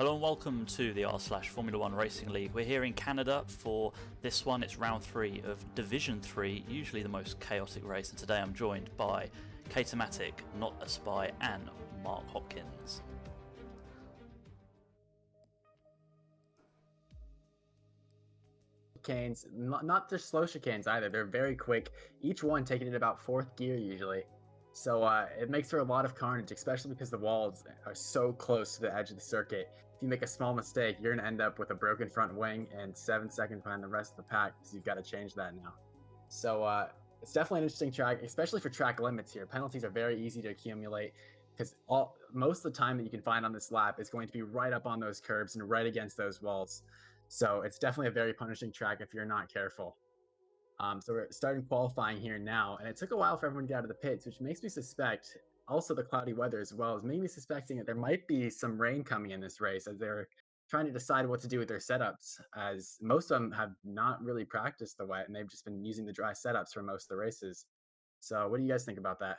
Hello and welcome to the r/Formula1 Racing League. We're here in Canada for this one. It's round 3 of Division 3, usually the most chaotic race, and today I'm joined by Katamatic, Not a Spy, and Mark Hopkins. Chicanes, not just slow chicanes either. They're very quick, each one taking it about 4th gear usually. So it makes for a lot of carnage, especially because the walls are so close to the edge of the circuit. If you make a small mistake, you're going to end up with a broken front wing and 7 seconds behind the rest of the pack, because you've got to change that now. So it's definitely an interesting track, especially for track limits here. Penalties are very easy to accumulate, because most of the time that you can find on this lap is going to be right up on those curbs and right against those walls. So it's definitely a very punishing track if you're not careful. So we're starting qualifying here now, and it took a while for everyone to get out of the pits, which makes me suspect, also the cloudy weather as well, is making me suspecting that there might be some rain coming in this race, as they're trying to decide what to do with their setups, as most of them have not really practiced the wet, and they've just been using the dry setups for most of the races. So what do you guys think about that?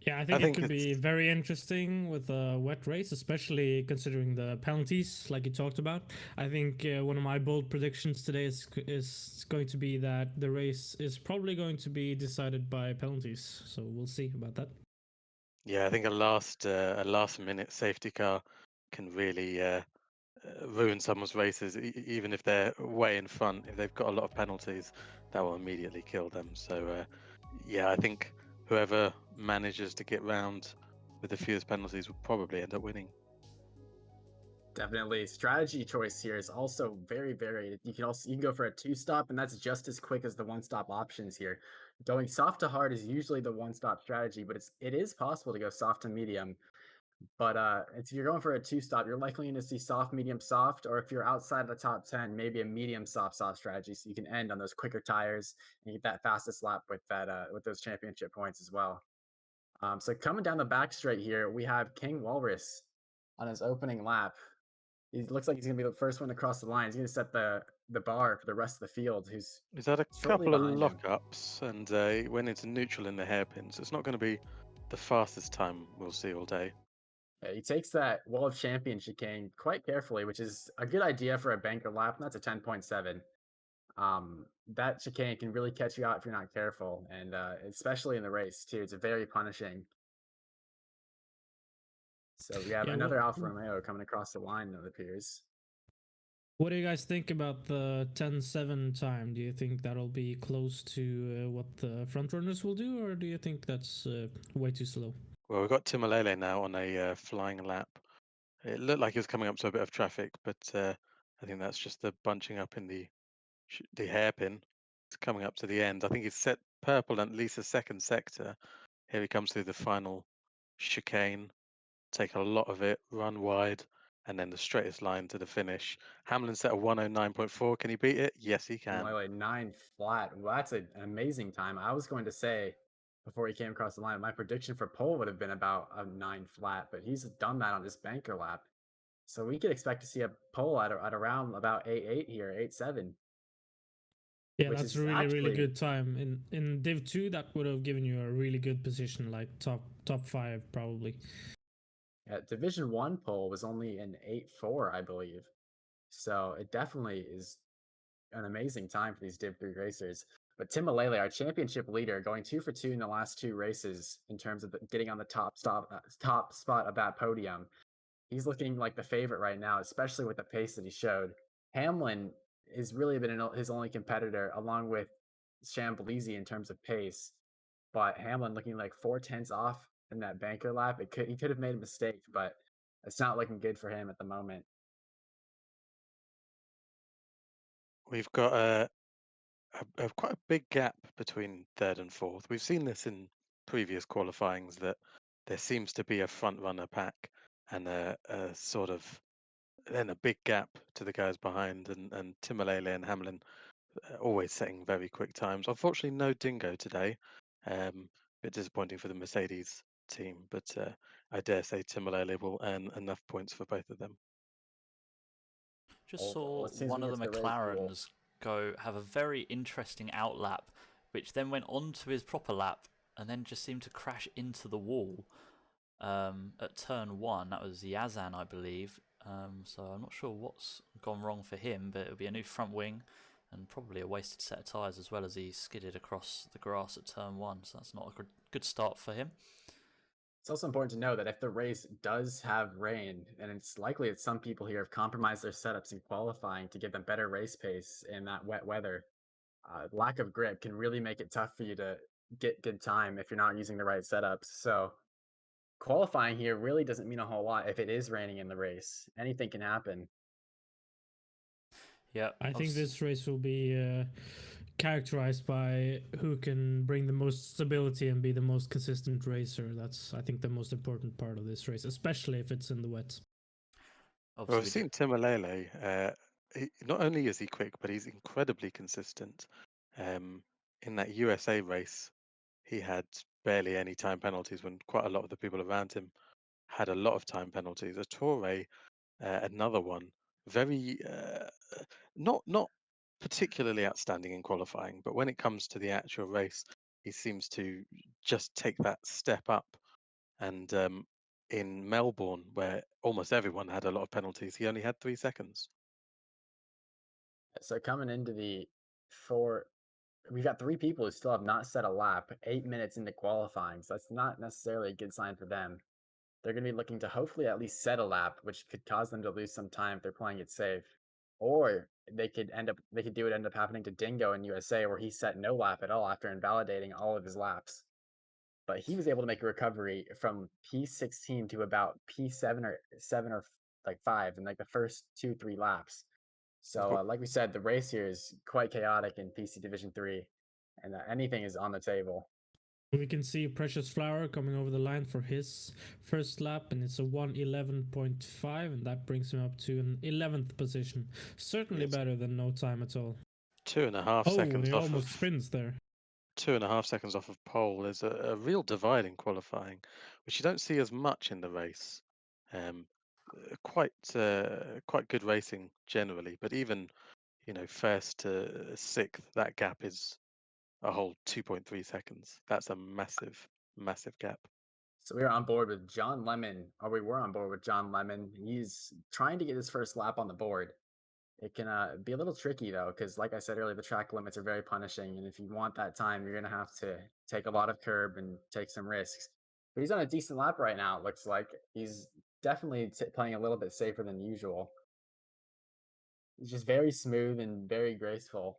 Yeah, I think it could be very interesting with a wet race, especially considering the penalties, like you talked about. I think one of my bold predictions today is going to be that the race is probably going to be decided by penalties. So we'll see about that. Yeah, I think a last minute safety car can really ruin someone's races, even if they're way in front. If they've got a lot of penalties, that will immediately kill them. So yeah, I think whoever manages to get round with the fewest penalties will probably end up winning. Definitely. Strategy choice here is also very varied. You can go for a 2-stop, and that's just as quick as the 1-stop options here. Going soft to hard is usually the 1-stop strategy, but it is possible to go soft to medium. But if you're going for a 2-stop, you're likely going to see soft, medium, soft, or if you're outside of the top 10, maybe a medium, soft strategy, so you can end on those quicker tires and get that fastest lap with those championship points as well. So coming down the back straight here, we have King Walrus on his opening lap. He looks like he's going to be the first one to cross the line. He's going to set the bar for the rest of the field, who's He's had a shortly couple of behind him. lockups and he went into neutral in the hairpin, so it's not going to be the fastest time we'll see all day. Yeah, he takes that wall of champion chicane quite carefully, which is a good idea for a banker lap, and that's a 10.7. That chicane can really catch you out if you're not careful, and especially in the race too. It's very punishing. So we have another Alfa Romeo coming across the line, it appears. What do you guys think about the 10.7 time? Do you think that'll be close to what the front runners will do, or do you think that's way too slow? Well, we've got Timalele now on a flying lap. It looked like he was coming up to a bit of traffic, but I think that's just the bunching up in the hairpin. It's coming up to the end. I think he's set purple at least a second sector. Here he comes through the final chicane. Take a lot of it, run wide, and then the straightest line to the finish. Hamlin set a 109.4. Can he beat it? Yes, he can. Only like 9 flat. Well, that's an amazing time. I was going to say, before he came across the line, my prediction for pole would have been about a 9 flat, but he's done that on this banker lap. So we could expect to see a pole at around about 8.8 here, 8.7. Yeah, that's a really good time. In Div 2, that would have given you a really good position, like top 5 probably. Yeah, Division 1 pole was only an 8.4, I believe. So it definitely is an amazing time for these Div 3 racers. But Tim Malele, our championship leader, going 2 for 2 in the last 2 races in terms of getting on the top spot of that podium. He's looking like the favorite right now, especially with the pace that he showed. Hamlin has really been his only competitor, along with Shambolizi in terms of pace. But Hamlin looking like 4/10 off in that banker lap. He could have made a mistake, but it's not looking good for him at the moment. We've got a quite a big gap between third and fourth. We've seen this in previous qualifyings that there seems to be a front runner pack and a sort of then a big gap to the guys behind, and Timalele and Hamlin always setting very quick times. Unfortunately, no Dingo today. Bit disappointing for the Mercedes team, but I dare say Timalele will earn enough points for both of them. Just saw as soon as one we of the get to the race, McLarens go have a very interesting outlap, which then went on to his proper lap and then just seemed to crash into the wall. at turn 1. That was Yazan, I believe. So I'm not sure what's gone wrong for him, but it'll be a new front wing and probably a wasted set of tyres, as well as he skidded across the grass at turn 1. So that's not a good start for him. It's also important to know that if the race does have rain, and it's likely that some people here have compromised their setups in qualifying to give them better race pace in that wet weather, lack of grip can really make it tough for you to get good time if you're not using the right setups. So qualifying here really doesn't mean a whole lot if it is raining in the race. Anything can happen. Yeah, I think this race will be characterized by who can bring the most stability and be the most consistent racer. That's, I think, the most important part of this race, especially if it's in the wet. Well, I've seen Timolele. Not only is he quick, but he's incredibly consistent. In that USA race, he had barely any time penalties when quite a lot of the people around him had a lot of time penalties. Ettore, another one, very not particularly outstanding in qualifying, but when it comes to the actual race, he seems to just take that step up. And in Melbourne, where almost everyone had a lot of penalties, he only had 3 seconds. So coming into the four, we've got 3 people who still have not set a lap 8 minutes into qualifying. So that's not necessarily a good sign for them. They're going to be looking to hopefully at least set a lap, which could cause them to lose some time if they're playing it safe. Or they could end up happening to Dingo in USA, where he set no lap at all after invalidating all of his laps. But he was able to make a recovery from P16 to about P7 or 5 in like the first 2-3 laps. So, like we said, the race here is quite chaotic in PC Division 3, and anything is on the table. We can see Precious Flower coming over the line for his first lap, and it's a 1:11.5, and that brings him up to an 11th position. Certainly better than no time at all. 2.5 Oh, seconds he off almost of spins there. 2.5 seconds off of pole. There's a real divide in qualifying, which you don't see as much in the race. Quite good racing generally, but even first to sixth, that gap is a whole 2.3 seconds. That's a massive gap. So we were on board with John Lemon, or we were on board with John Lemon. He's trying to get his first lap on the board. It can be a little tricky though, because like I said earlier, the track limits are very punishing, and if you want that time, you're gonna have to take a lot of curb and take some risks. But he's on a decent lap right now. It looks like he's definitely playing a little bit safer than usual. He's just very smooth and very graceful.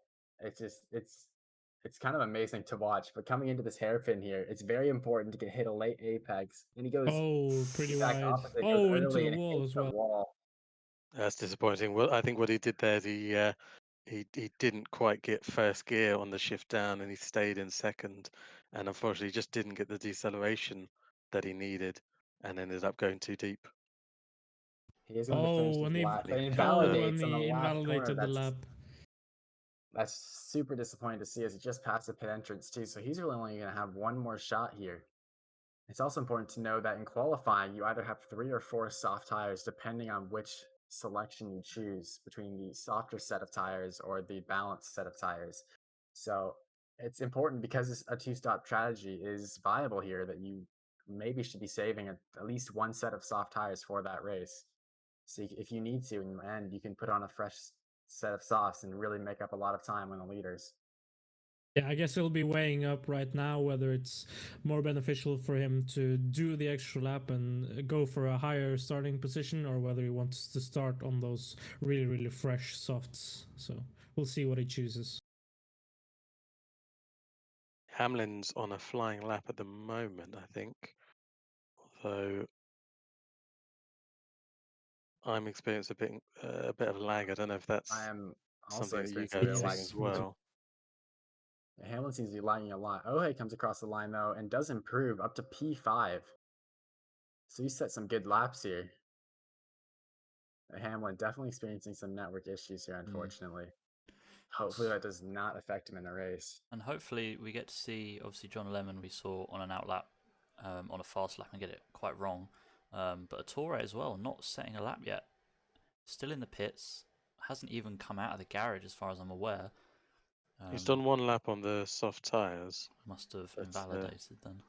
It's kind of amazing to watch. But coming into this hairpin here, it's very important to get hit a late apex, and he goes pretty exact wide. opposite. Oh, Goes into early the and wall hits as the well. wall. That's disappointing. Well, I think what he did there is he didn't quite get first gear on the shift down, and he stayed in second, and unfortunately just didn't get the deceleration that he needed, and ended up going too deep. He is going to finish Oh, his and he lap. It and invalidates on the he last corner. invalidated the lap. That's super disappointing to see, as he just passed the pit entrance too. So he's really only going to have one more shot here. It's also important to know that in qualifying, you either have 3 or 4 soft tires, depending on which selection you choose between the softer set of tires or the balanced set of tires. So it's important, because a two-stop strategy is viable here, that you maybe should be saving at least one set of soft tires for that race. So if you need to in the end, you can put on a fresh set of softs and really make up a lot of time on the leaders. Yeah, I guess he'll be weighing up right now whether it's more beneficial for him to do the extra lap and go for a higher starting position, or whether he wants to start on those really, really fresh softs. So we'll see what he chooses. Hamlin's on a flying lap at the moment, I think. Although I'm experiencing a bit of lag. I don't know if I that's am also something that you experiencing a guys bit are of Yes, lag. seeing as well. Hamlin seems to be lagging a lot. Ohe comes across the line though and does improve up to P5. So he set some good laps here. Hamlin definitely experiencing some network issues here, unfortunately. Hopefully that does not affect him in the race. And hopefully we get to see, obviously, John Lemon we saw on an outlap, on a fast lap, and get it quite wrong. But Ettore as well, not setting a lap yet. Still in the pits. Hasn't even come out of the garage as far as I'm aware. He's done one lap on the soft tyres. Must have But, invalidated then.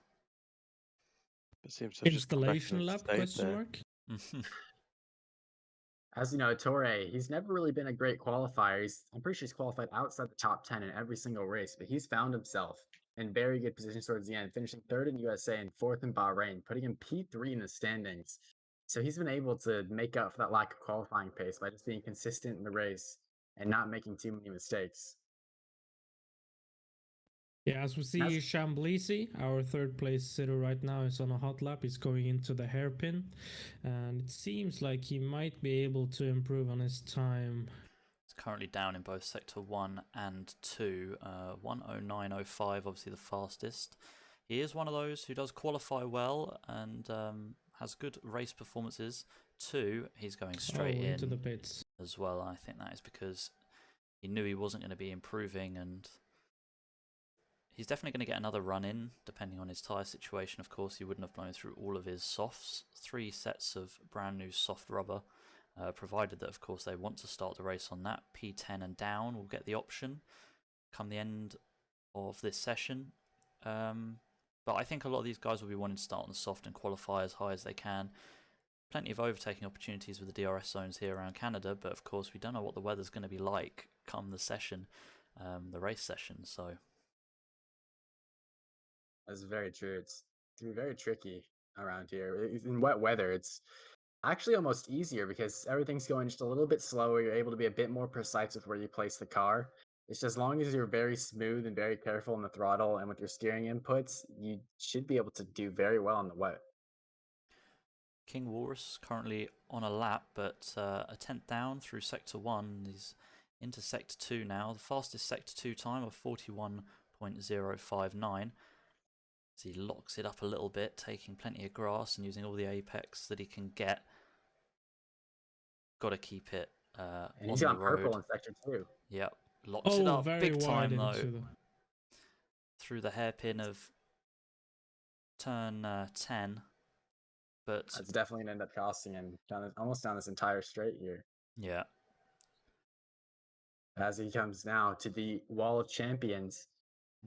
But seems to have just come back Installation and lap? stayed Question there. mark. As you know, Torre, he's never really been a great qualifier. I'm pretty sure he's qualified outside the top 10 in every single race, but he's found himself in very good positions towards the end, finishing third in USA and fourth in Bahrain, putting him P3 in the standings. So he's been able to make up for that lack of qualifying pace by just being consistent in the race and not making too many mistakes. Yeah, as we see, Chamblisi, our third place sitter right now, is on a hot lap. He's going into the hairpin, and it seems like he might be able to improve on his time. It's currently down in both Sector 1 and 2. 1:09.05, obviously the fastest. He is one of those who does qualify well and has good race performances. 2, he's going straight into the in pits as well. I think that is because he knew he wasn't going to be improving, and he's definitely going to get another run in, depending on his tyre situation. Of course, he wouldn't have blown through all of his softs. 3 sets of brand new soft rubber, provided that, of course, they want to start the race on that. P10 and down will get the option come the end of this session. But I think a lot of these guys will be wanting to start on the soft and qualify as high as they can. Plenty of overtaking opportunities with the DRS zones here around Canada, but of course we don't know what the weather's going to be like come the session, the race session, so... That's very true. It's very tricky around here. In wet weather, it's actually almost easier because everything's going just a little bit slower. You're able to be a bit more precise with where you place the car. It's just as long as you're very smooth and very careful in the throttle and with your steering inputs, you should be able to do very well in the wet. King Walrus currently on a lap, but a 10th down through Sector 1. He's into Sector 2 now. The fastest Sector 2 time of 41.059. So he locks it up a little bit, taking plenty of grass and using all the apex that he can get. Got to keep it And on he's the on purple road. in Sector 2. Yep, locks it up big time though. Through the hairpin of turn 10. But that's definitely going to end up costing him almost down this entire straight here. Yeah. As he comes now to the Wall of Champions.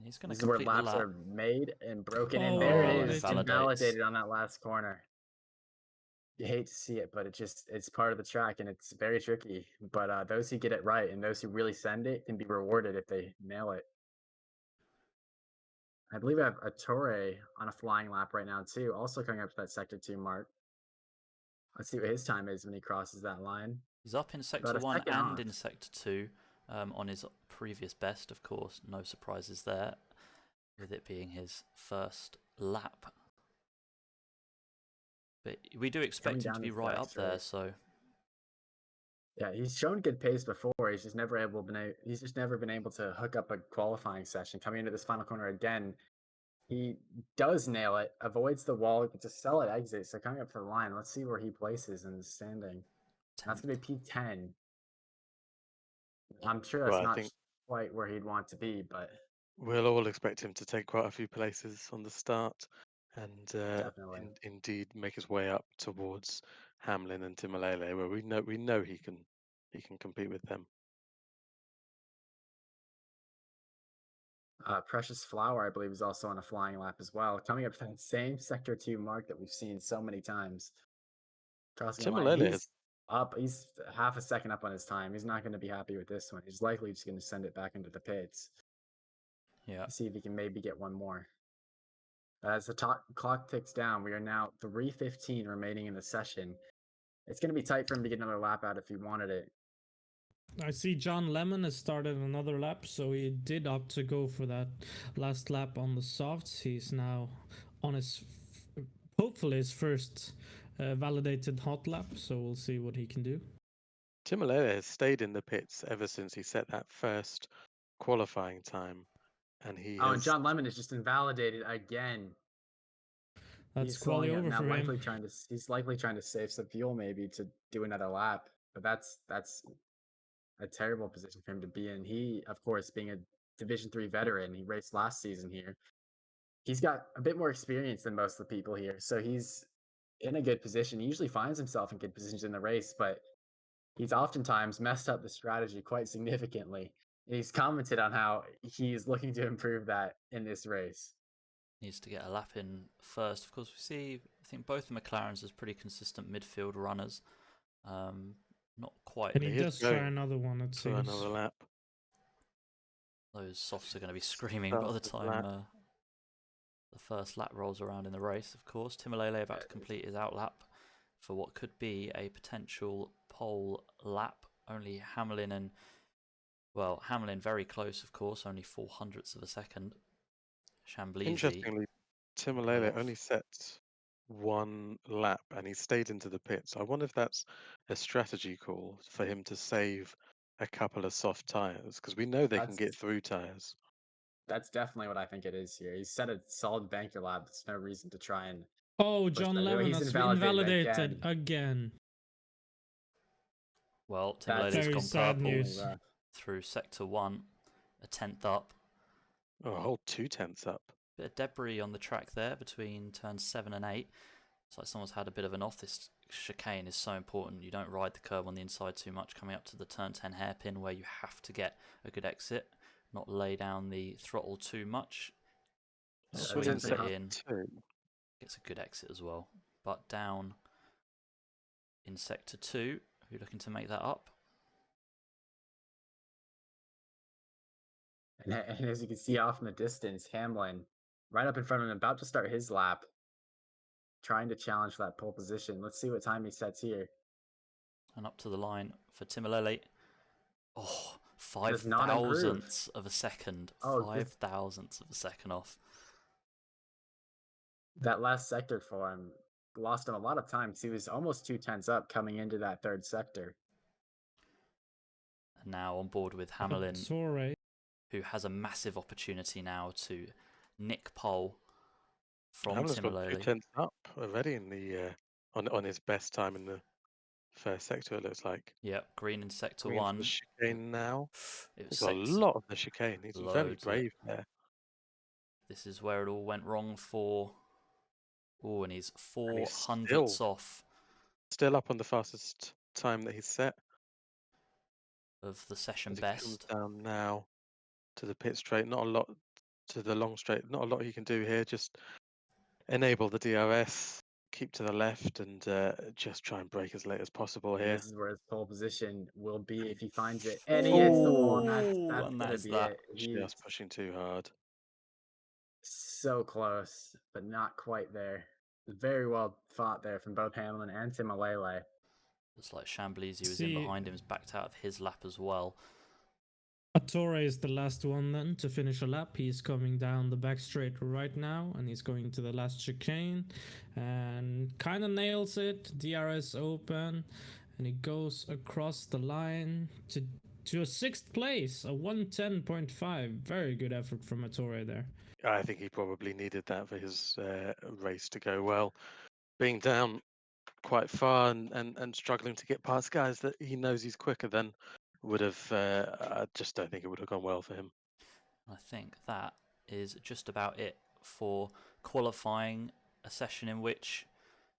He's going to complete complete the lap. Are made and broken, and Oh, there it is, invalidates. invalidated on that last corner. You hate to see it, but it's part of the track, and it's very tricky. But those who get it right and those who really send it can be rewarded if they nail it. I believe I have a Torre on a flying lap right now too, also coming up to that Sector 2 mark. Let's see what his time is when he crosses that line. He's up in Sector 1 and in Sector 2 on his previous best, of course. No surprises there, with it being his first lap. But we do expect him to be right up there, so... Yeah, he's shown good pace before. He's just never been able to hook up a qualifying session. Coming into this final corner again, he does nail it, avoids the wall, gets a solid exit. So coming up to the line, let's see where he places in the standing. That's going to be P10. I'm sure that's not quite where he'd want to be, but... We'll all expect him to take quite a few places on the start and indeed make his way up towards Hamlin and Timalele, where we know he can compete with them. Precious Flower, I believe, is also on a flying lap as well, coming up to that same Sector 2 mark that we've seen so many times. Crossing the line, he's up. He's half a second up on his time. He's not going to be happy with this one. He's likely just going to send it back into the pits. Yeah. See if he can maybe get one more. As the clock ticks down, we are now 3:15 remaining in the session. It's going to be tight for him to get another lap out if he wanted it. I see John Lemon has started another lap, so he did opt to go for that last lap on the softs. He's now on his, hopefully his first validated hot lap, so we'll see what he can do. Timalele has stayed in the pits ever since he set that first qualifying time, and and John Lemon is just invalidated again. That's quality over for him. He's likely trying to save some fuel, maybe to do another lap, but that's a terrible position for him to be in. He, of course, being a Division 3 veteran, he raced last season here. He's got a bit more experience than most of the people here, so he's in a good position. He usually finds himself in good positions in the race, but he's oftentimes messed up the strategy quite significantly. He's commented on how he's looking to improve that in this race. needs to get a lap in first. Of course, we see, I think both the McLarens as pretty consistent midfield runners. Not quite. And he He is does try going another one, it for seems. another lap. Those softs are going to be screaming by Start the his time lap. the first lap rolls around in the race, of course. Timolele about to complete his outlap for what could be a potential pole lap. Only Hamlin very close, of course, only 0.04 of a second. Chambleasy. Interestingly, Timolele only set one lap and he stayed into the pits. I wonder if that's a strategy call for him to save a couple of soft tires, because we know they can get through tires. That's definitely what I think it is here. He's set a solid banker lap. There's no reason to try and. Oh, John Lemon He's has invalidated again. Well, That's Timolele's very gone sad purple news. through sector 1, a 10th up. Oh, a whole 2/10 up. Bit of debris on the track there between turns 7 and 8. It's like someone's had a bit of an off. This chicane is so important. You don't ride the curb on the inside too much coming up to the turn 10 hairpin where you have to get a good exit, not lay down the throttle too much. Swings it in, gets a good exit as well. But down in sector 2, who's looking to make that up? And as you can see off in the distance, Hamlin right up in front of him, about to start his lap, trying to challenge that pole position. Let's see what time he sets here. And up to the line for Timolele. Oh, Does not improve. 5,000ths of a second. Oh, 5,000ths of a second off. That last sector for him lost him a lot of time because he was almost 2/10 up coming into that third sector. And now on board with Hamlin, who has a massive opportunity now to nick pole from Hamlin's got Timolele. 2/10 up already in the on his best time in the first sector. It looks like. Yep, green in sector Green 1. The chicane now. He's got a lot of the chicane. He's very brave there. This is where it all went wrong for. Oh, and he's 400ths off. Still up on the fastest time that he's set of the session as best. He comes down now to the pit straight. Not a lot to the long straight. Not a lot he can do here. Just enable the DRS, keep to the left, and just try and brake as late as possible here. This is where his pole position will be if he finds it. And he hits the wall. That's going to be it. He's pushing too hard. So close, but not quite there. Very well fought there from both Hamlin and Timolele. It's like Chambleasy was in behind him, is backed out of his lap as well. Attore is the last one then to finish a lap. He's coming down the back straight right now, and he's going to the last chicane and kind of nails it. DRS open, and he goes across the line to a 6th place, a 110.5. Very good effort from Attore there. I think he probably needed that for his race to go well. Being down quite far and struggling to get past guys that he knows he's quicker than would have, I just don't think it would have gone well for him. I think that is just about it for qualifying, a session in which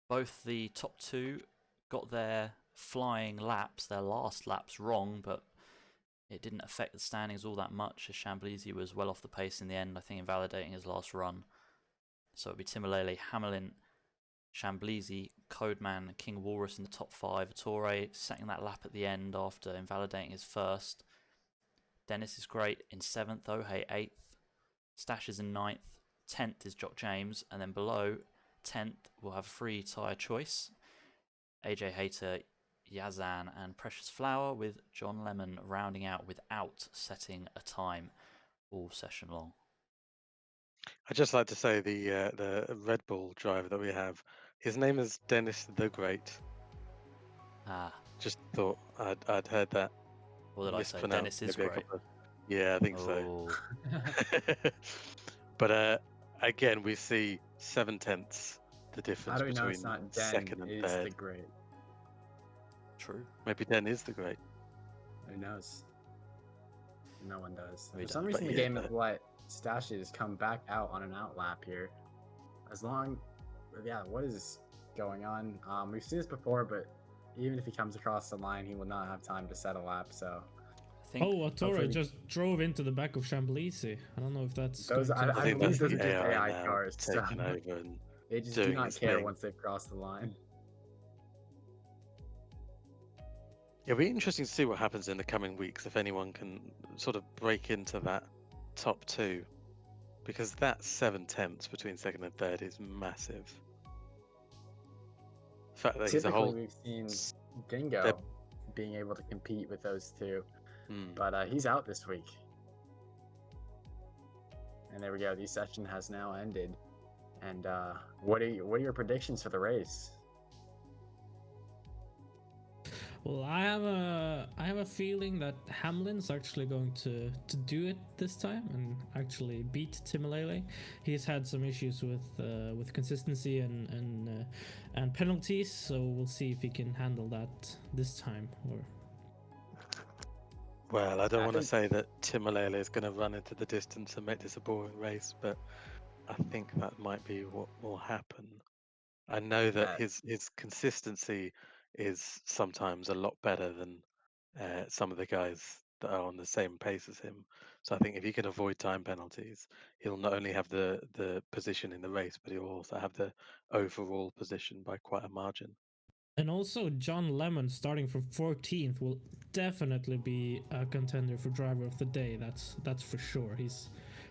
both the top two got their flying laps, their last laps wrong, but it didn't affect the standings all that much as Chambleasy was well off the pace in the end, I think invalidating his last run. So it'd be Timolele, Hamlin, Chambleasy, Codeman, King Walrus in the top 5. Attore setting that lap at the end after invalidating his first. Dennis is great in 7th, Ohe 8th. Stash is in 9th. 10th is Jock James. And then below 10th, we'll have a free tyre choice. AJ Hayter, Yazan and Precious Flower, with John Lemon rounding out without setting a time all session long. I'd just like to say the Red Bull driver that we have, his name is Dennis the Great. Just thought I'd heard that. What did I say? Dennis is great. Yeah, I think so. But again, we see 7/10 the difference between it's not second and third. The great. True. Maybe Den is the great. Who knows? No one does. We For some reason, the game of let Stashes come back out on an outlap here. What is going on? We've seen this before, but even if he comes across the line, he will not have time to set a lap. So I think Arturo just drove into the back of Chamblisi. I don't know if that's those. going to I think believe that's those the are just AI now cars. So taking over and they just do doing not its care thing. once they've crossed the line. It'll be interesting to see what happens in the coming weeks if anyone can sort of break into that top 2, because that 7/10 between second and third is massive. The fact that he's a Typically, whole we've seen s- Dingo being able to compete with those two, but he's out this week. And there we go. The session has now ended. And what are your predictions for the race? Well, I have a feeling that Hamlin's actually going to do it this time and actually beat Timalele. He's had some issues with consistency and penalties, so we'll see if he can handle that this time. Well, I don't want to say that Timalele is going to run into the distance and make this a boring race, but I think that might be what will happen. I know that his consistency is sometimes a lot better than some of the guys that are on the same pace as him. So I think if he can avoid time penalties, he'll not only have the position in the race, but he'll also have the overall position by quite a margin. And also, John Lemon starting from 14th will definitely be a contender for driver of the day. That's for sure. He's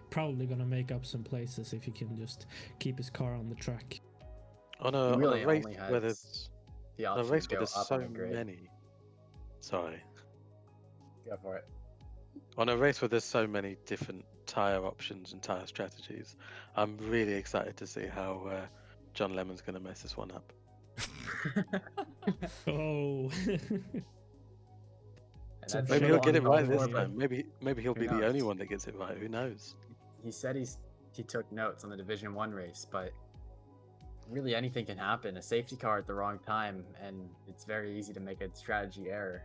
probably gonna make up some places if he can just keep his car on the track. On a race where there's so many. Sorry. Go for it. On a race where there's so many different tire options and tire strategies, I'm really excited to see how John Lemon's going to mess this one up. Oh. Maybe he'll get it right this time. Maybe he'll be the only one that gets it right. Who knows? He said he took notes on the Division 1 race, but really anything can happen. A safety car at the wrong time, and it's very easy to make a strategy error.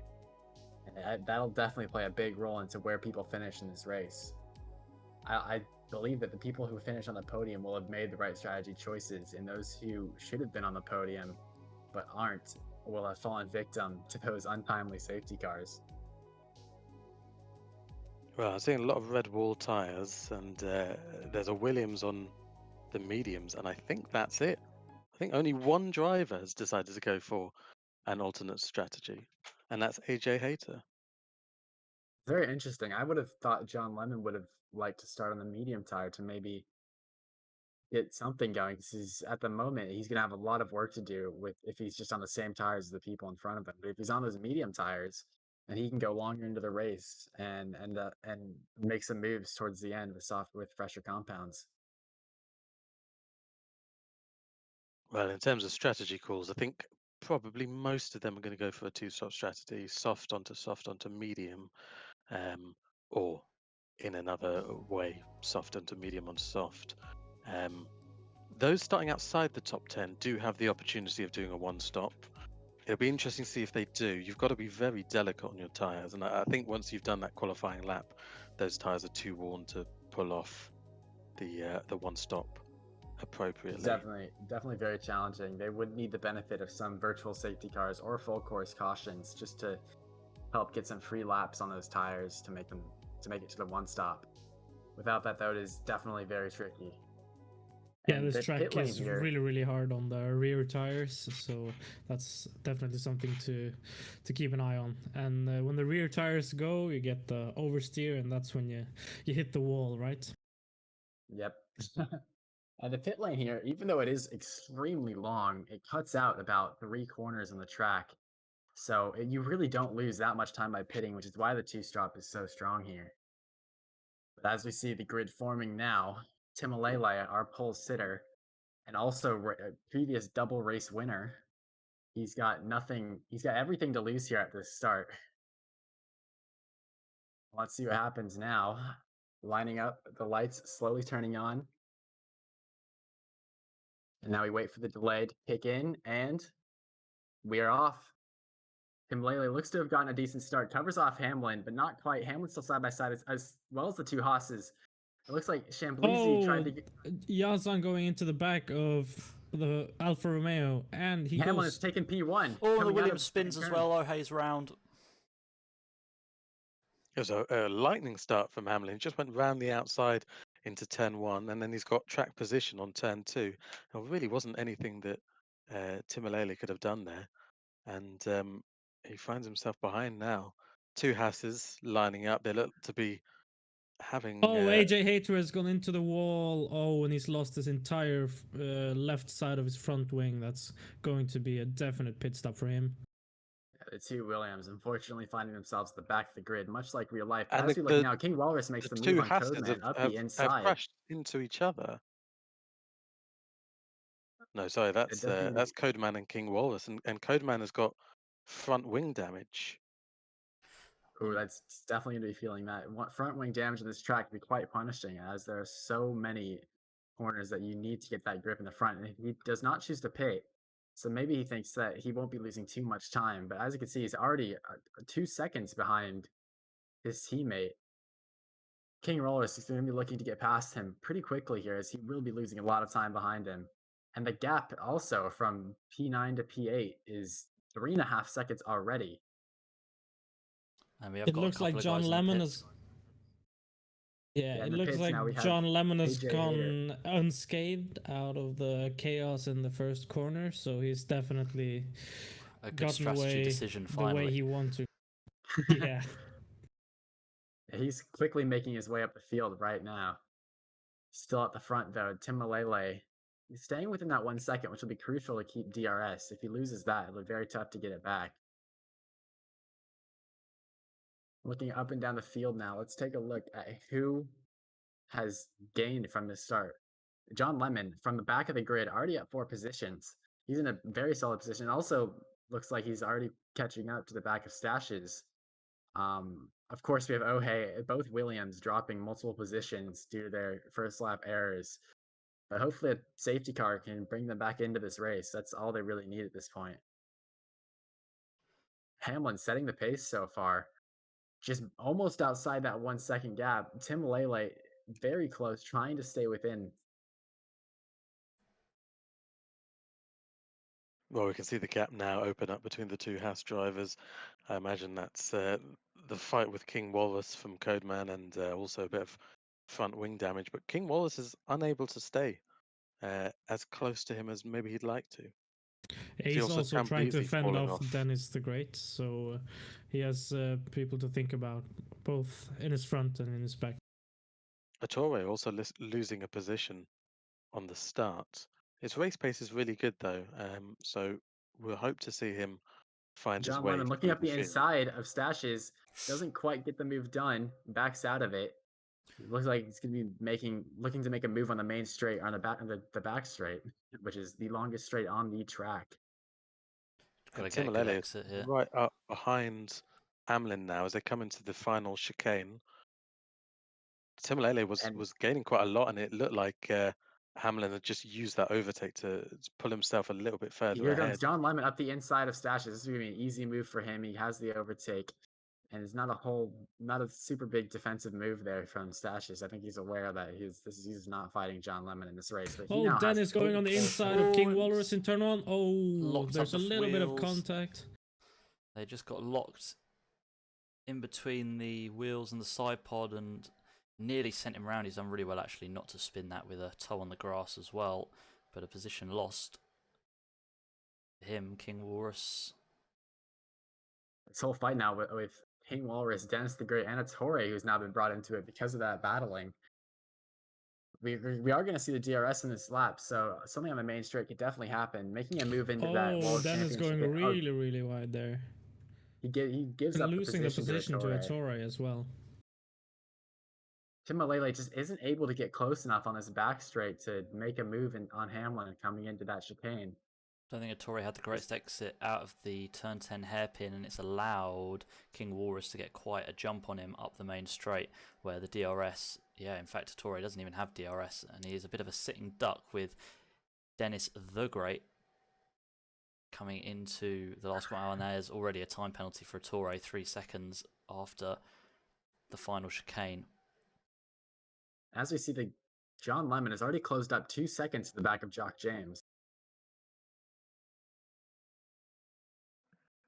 And that'll definitely play a big role into where people finish in this race. I believe that the people who finish on the podium will have made the right strategy choices, and those who should have been on the podium but aren't will have fallen victim to those untimely safety cars. Well, I'm seeing a lot of red wall tires, and there's a Williams on the mediums, and I think that's it. I think only one driver has decided to go for an alternate strategy, and that's AJ Hayter. Very interesting. I would have thought John Lemon would have liked to start on the medium tire to maybe get something going. Because at the moment, he's going to have a lot of work to do with if he's just on the same tires as the people in front of him. But if he's on those medium tires, and he can go longer into the race and make some moves towards the end with fresher compounds. Well, in terms of strategy calls, I think probably most of them are going to go for a two-stop strategy, soft onto medium, or in another way, soft onto medium onto soft. Those starting outside the top 10 do have the opportunity of doing a one-stop. It'll be interesting to see if they do. You've got to be very delicate on your tyres, and I think once you've done that qualifying lap, those tyres are too worn to pull off the one-stop appropriately. It's definitely very challenging. They would need the benefit of some virtual safety cars or full course cautions just to help get some free laps on those tires to make it to the one stop. Without that, though, it is definitely very tricky. Yeah, this track is really hard on the rear tires, so that's definitely something to keep an eye on. And when the rear tires go, you get the oversteer, and that's when you hit the wall, right? Yep. And the pit lane here, even though it is extremely long, it cuts out about 3 corners on the track. So you really don't lose that much time by pitting, which is why the two-stop is so strong here. But as we see the grid forming now, Timalele, our pole sitter, and also a previous double race winner, he's got everything to lose here at the start. Let's see what happens now. Lining up, the lights slowly turning on. And now we wait for the delay to kick in, and we are off. Timalele looks to have gotten a decent start. Covers off Hamlin, but not quite. Hamlin's still side by side as well as the two Haas's. It looks like Chamblisi tried to get... Yazan going into the back of the Alfa Romeo, and Hamlin is taking P1. Oh, the Williams spins as well. Oh, Hayes round. It was a lightning start from Hamlin. He just went round the outside into turn one, and then he's got track position on turn two. There really wasn't anything that Timalele could have done there, and he finds himself behind now. Two Hasses lining up. They look to be having. Oh, AJ Hater has gone into the wall. Oh, and he's lost his entire left side of his front wing. That's going to be a definite pit stop for him. The two Williams, unfortunately, finding themselves at the back of the grid, much like real life. And As we look now, King Walrus makes the the two move on Hasses Codeman up the have inside. crashed into each other. No, sorry, that's Codeman and King Walrus, and Codeman has got front wing damage. Ooh, that's definitely going to be feeling that. Front wing damage in this track can be quite punishing, as there are so many corners that you need to get that grip in the front. And he does not choose to pit, so maybe he thinks that he won't be losing too much time. But as you can see, he's already 2 seconds behind his teammate. King Rollers is going to be looking to get past him pretty quickly here, as he will be losing a lot of time behind him. And the gap also from P9 to P8 is 3.5 seconds already. And we have It got looks a couple like of John guys in the Lemon pits. is. Yeah, Yeah, it in the looks pits like now we have John Lemon has AJ gone unscathed out of the chaos in the first corner, so he's definitely A good gotten strategy away decision, the way finally. he wants to. Yeah. He's quickly making his way up the field right now. Still at the front, though. Timalele is staying within that 1 second, which will be crucial to keep DRS. If he loses that, it'll be very tough to get it back. Looking up and down the field now, let's take a look at who has gained from the start. John Lemon, from the back of the grid, already at 4 positions. He's in a very solid position. Also, looks like he's already catching up to the back of Stashes. Of course, we have Ohei, both Williams dropping multiple positions due to their first lap errors. But hopefully a safety car can bring them back into this race. That's all they really need at this point. Hamlin setting the pace so far. Just almost outside that 1 second gap. Tim Lele very close, trying to stay within. Well, we can see the gap now open up between the two Haas drivers. I imagine that's the fight with King Wallace from Codeman, and also a bit of front wing damage. But King Wallace is unable to stay as close to him as maybe he'd like to. He's also trying to fend off off. Dennis the Great, so he has people to think about, both in his front and in his back. Attore also losing a position on the start. His race pace is really good, though, so we'll hope to see him find his John way Lemon looking through up the the field. inside of Stashes, doesn't quite get the move done, backs out of it. It looks like he's going to be looking to make a move on the main straight, on the back straight, which is the longest straight on the track. Got to get a good exit here. Right up behind Hamlin now as they come into the final chicane. Timalele was gaining quite a lot, and it looked like Hamlin had just used that overtake to pull himself a little bit further Here ahead. comes John Lemon up the inside of Stashes. This is going to be an easy move for him. He has the overtake, and it's not a super big defensive move there from Stashes. I think he's aware that he's not fighting John Lemon in this race. But he now Dennis going on the inside of King Walrus in turn one. Oh, there's a little bit of contact. They just got locked in between the wheels and the side pod and nearly sent him around. He's done really well, actually, not to spin that with a toe on the grass as well. But a position lost for him, King Walrus. This whole fight now with King Walrus, Dennis the Great, and Attore, who's now been brought into it because of that battling. We are going to see the DRS in this lap, so something on the main straight could definitely happen. Making a move into that World Dennis Championship. Going really wide there. He gives up losing the position to Attore as well. Timalele just isn't able to get close enough on his back straight to make a move on Hamlin coming into that chicane. I don't think Attore had the greatest exit out of the turn 10 hairpin, and it's allowed King Walrus to get quite a jump on him up the main straight, where the DRS, in fact Attore doesn't even have DRS, and he is a bit of a sitting duck with Dennis the Great coming into the last mile, and there's already a time penalty for Attore, 3 seconds after the final chicane. As we see, John Lemon has already closed up 2 seconds to the back of Jock James.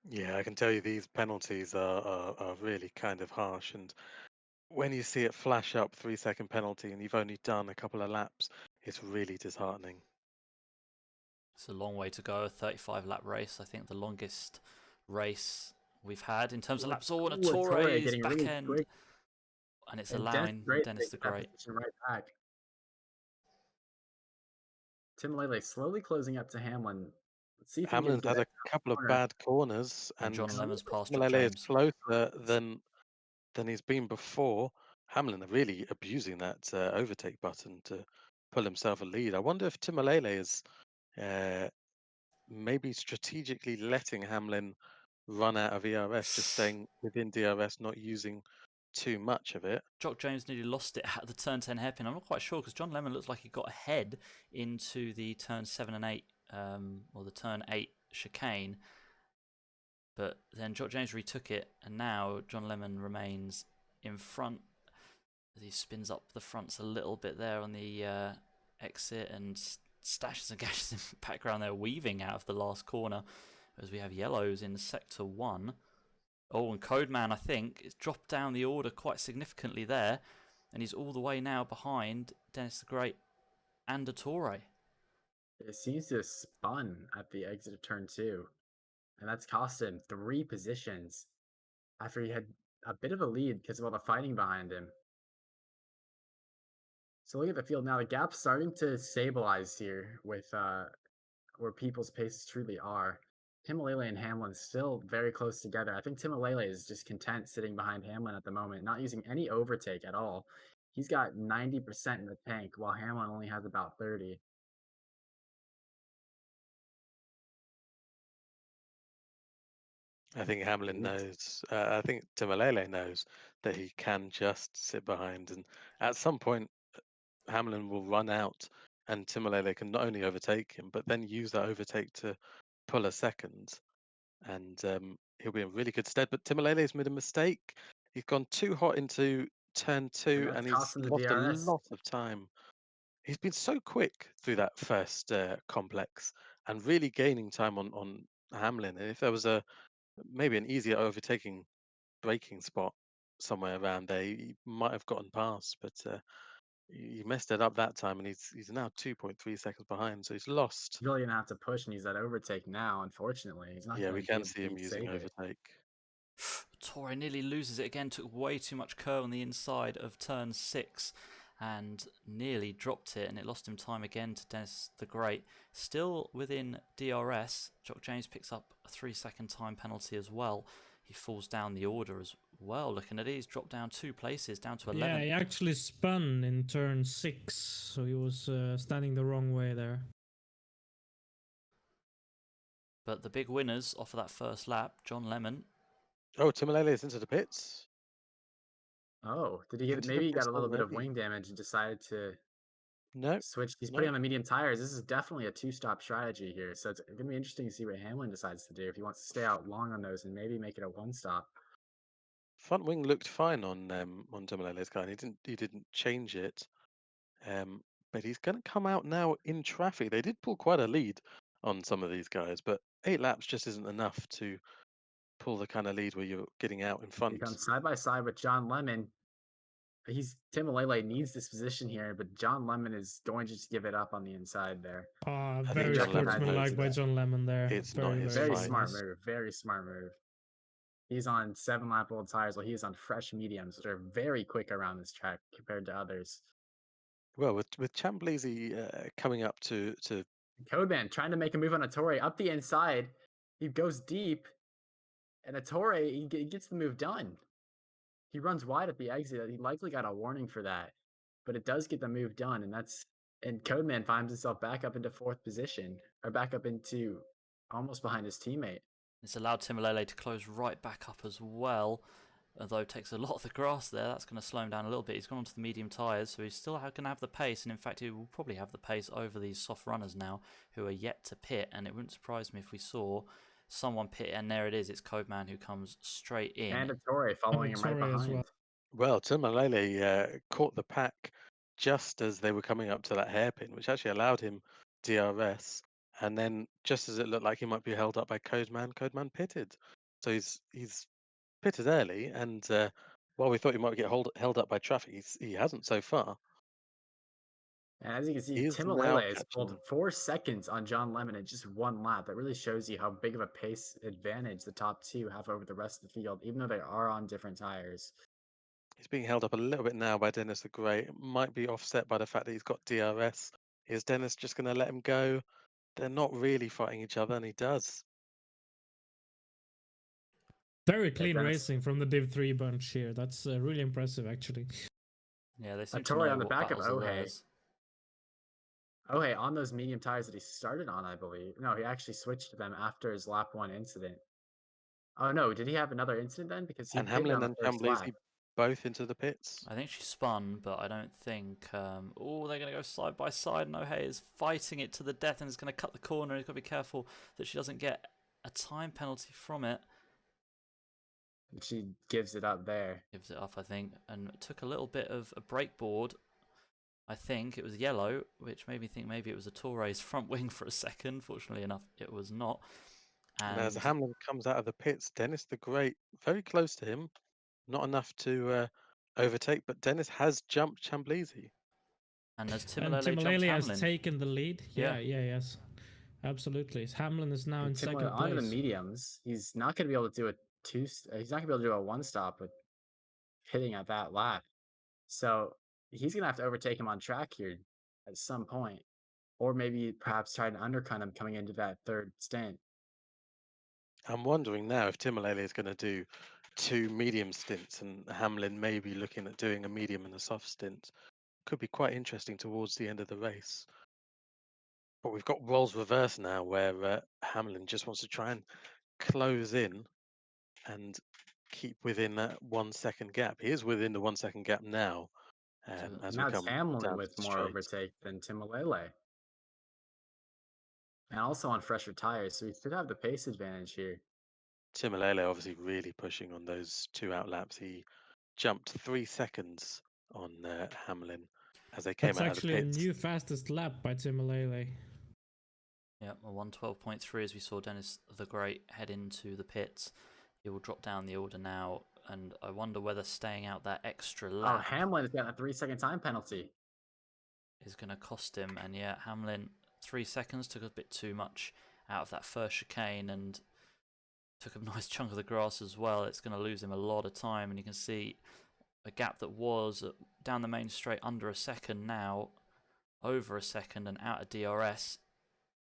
Yeah, I can tell you these penalties are really kind of harsh. And when you see it flash up 3 second penalty and you've only done a couple of laps, it's really disheartening. It's a long way to go, a 35 lap race. I think the longest race we've had in terms of laps. Oh, and a Torre Torre's getting back really end. quick. And it's And Dennis allowing Great Dennis the taking that Great. position right back. Tim Lele slowly closing up to Hamlin. Let's see if he can Hamlin's get had that a couple of corner. bad corners, And and John Lemon's passed Jock Malele is James. closer than he's been before. Hamlin are really abusing that overtake button to pull himself a lead. I wonder if Timalele is uh, maybe strategically letting Hamlin run out of ERS, just staying within DRS, not using too much of it. Jock James nearly lost it at the turn 10 hairpin. I'm not quite sure because John Lemon looks like he got ahead into the turn 7 and 8, or the turn 8 chicane. But then Jock James retook it, and now John Lemon remains in front. He spins up the fronts a little bit there on the exit and stashes and gashes in the background there, weaving out of the last corner as we have yellows in sector 1. Oh, and Codeman, I think, has dropped down the order quite significantly there, and he's all the way now behind Dennis the Great and Torre. It seems to have spun at the exit of turn 2, and that's cost him 3 positions after he had a bit of a lead because of all the fighting behind him. So look at the field now. The gap's starting to stabilize here with where people's paces truly are. Timalele and Hamlin still very close together. I think Timalele is just content sitting behind Hamlin at the moment, not using any overtake at all. He's got 90% in the tank, while Hamlin only has about 30. I think Hamlin Next. knows. I think Timalele knows that he can just sit behind, and at some point, Hamlin will run out, and Timalele can not only overtake him, but then use that overtake to pull a second, and he'll be in really good stead. But Timalele's made a mistake. He's gone too hot into turn And 2, that's and he's costing the lost a DRS. lot of time. He's been so quick through that first complex, and really gaining time on Hamlin. And if there was maybe an easier overtaking braking spot somewhere around there, he might have gotten past, but he messed it up that time, and he's now 2.3 seconds behind, so he's lost. He's really gonna have to push and use that overtake now. Unfortunately, he's not Yeah, gonna we be can able see to him using save it. overtake. Torre nearly loses it again, took way too much curve on the inside of turn 6 and nearly dropped it, and it lost him time again to Dennis the Great. Still within DRS, Jock James picks up a 3-second time penalty as well. He falls down the order as well. Looking at it, he's dropped down 2 places, down to 11. Yeah, he actually spun in turn 6, so he was standing the wrong way there. But the big winners off of that first lap, John Lemon. Oh, Timalele is into the pits. Oh, did he get? Into the Maybe he got pits a little bit of already. wing damage and decided to No, switch. He's putting no. on the medium tires. This is definitely a two-stop strategy here. So it's gonna be interesting to see what Hamlin decides to do if he wants to stay out long on those and maybe make it a one-stop. Front wing looked fine on Timalele's car. And he didn't change it. But he's going to come out now in traffic. They did pull quite a lead on some of these guys, but 8 laps just isn't enough to pull the kind of lead where you're getting out in He front. comes side by side with John Lemon. Timalele needs this position here, but John Lemon is going to just give it up on the inside there. I think Very John Lemon knows sportsmanlike by John Lemon there. it's not his Very fight. smart move. Very smart move. He's on 7-lap old tires while he is on fresh mediums that are very quick around this track compared to others. Well, with Chamblizi coming up to Codeman trying to make a move on a Torre up the inside. He goes deep, and a Torre he gets the move done. He runs wide at the exit. He likely got a warning for that, but it does get the move done, and Codeman finds himself back up into 4th position, or back up into almost behind his teammate. It's allowed Timalele to close right back up as well, although it takes a lot of the grass there. That's going to slow him down a little bit. He's gone onto the medium tyres, so he's still going to have the pace, and in fact he will probably have the pace over these soft runners now who are yet to pit, and it wouldn't surprise me if we saw someone pit, and there it is. It's Codeman who comes straight in. And a Torre following him right Torre as behind. well. Timalele caught the pack just as they were coming up to that hairpin, which actually allowed him DRS. And then just as it looked like he might be held up by Codeman pitted. So he's pitted early, and while we thought he might get held up by traffic, he hasn't so far. And as you can see, He is now Timolele has pulled catching. 4 seconds on John Lemon in just one lap. That really shows you how big of a pace advantage the top two have over the rest of the field, even though they are on different tires. He's being held up a little bit now by Dennis the Grey. It might be offset by the fact that he's got DRS. Is Dennis just going to let him go? They're not really fighting each other, and he does. Very Yeah, clean Dennis. racing from the Div 3 bunch here. That's really impressive, actually. Yeah, they seem to Tori know on the what back of battles are Ohei. theirs. Ohei on those medium tires that he started on, I believe. No, he actually switched to them after his lap 1 incident. Oh, no, did he have another incident then? Because he And pitted on Hamlin the and first lap. Chamblézy both into the pits. I think she spun, but I don't think. Oh, they're going to go side by side, and Ohei is fighting it to the death and is going to cut the corner. He's got to be careful that she doesn't get a time penalty from it. She gives it up there. Gives it off, I think, and took a little bit of a brake board. I think it was yellow, which made me think maybe it was a Torres front wing for a second. Fortunately enough, it was not. And as Hamlin comes out of the pits, Dennis the Great very close to him. Not enough to overtake, but Dennis has jumped Chamblézy. And as And Timolele jumped has Hamlin. taken the lead. Yeah. Yes. Absolutely. Hamlin is now in second place. Onto the mediums. He's not going to be able to do he's not going to be able to do a one stop with hitting at that lap. So he's going to have to overtake him on track here at some point, or maybe perhaps try to undercut him coming into that third stint. I'm wondering now if Timolele is going to do 2 medium stints and Hamlin may be looking at doing a medium and a soft stint. Could be quite interesting towards the end of the race. But we've got roles reversed now where Hamlin just wants to try and close in and keep within that 1 second gap. He is within the 1 second gap now as we Now it's come Hamlin down to with the more straight. overtake than Timolele. And also on fresher tires, so he should have the pace advantage here. Timolele obviously really pushing on those 2 out laps. He jumped 3 seconds on Hamlin as they came That's out of the actually a pits. new fastest lap by Timolele. Yep, a 1:12.3 as we saw Dennis the Great head into the pits. He will drop down the order now, and I wonder whether staying out that extra lap. Oh, Hamlin has got a 3-second time penalty. Is going to cost him. And yeah, Hamlin, 3 seconds, took a bit too much out of that first chicane and took a nice chunk of the grass as well. It's going to lose him a lot of time, and you can see a gap that was down the main straight under a second now, over a second and out of DRS.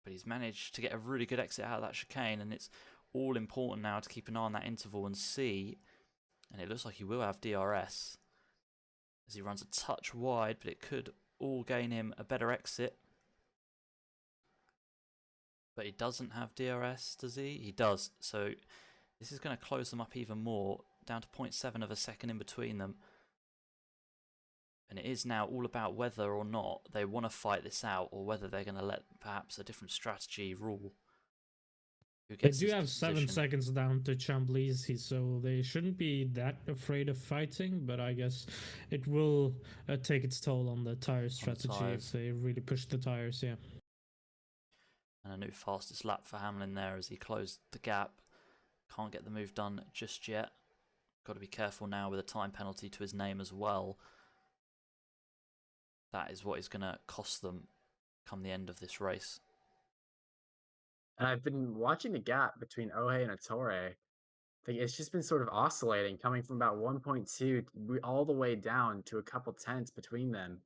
But he's managed to get a really good exit out of that chicane, and it's all important now to keep an eye on that interval and see. And it looks like he will have DRS as he runs a touch wide, but it could all gain him a better exit. But he doesn't have DRS, does he? He does. So this is going to close them up even more, down to 0.7 of a second in between them. And it is now all about whether or not they want to fight this out, or whether they're going to let perhaps a different strategy rule. They do have 7 seconds down to Chamblézy, so they shouldn't be that afraid of fighting, but I guess it will take its toll on the tire strategy if they really push the tires, yeah. And a new fastest lap for Hamlin there as he closed the gap. Can't get the move done just yet. Got to be careful now with a time penalty to his name as well. That is what is going to cost them come the end of this race. And I've been watching the gap between Ohei and Ettore. I think it's just been sort of oscillating, coming from about 1.2 all the way down to a couple tenths between them.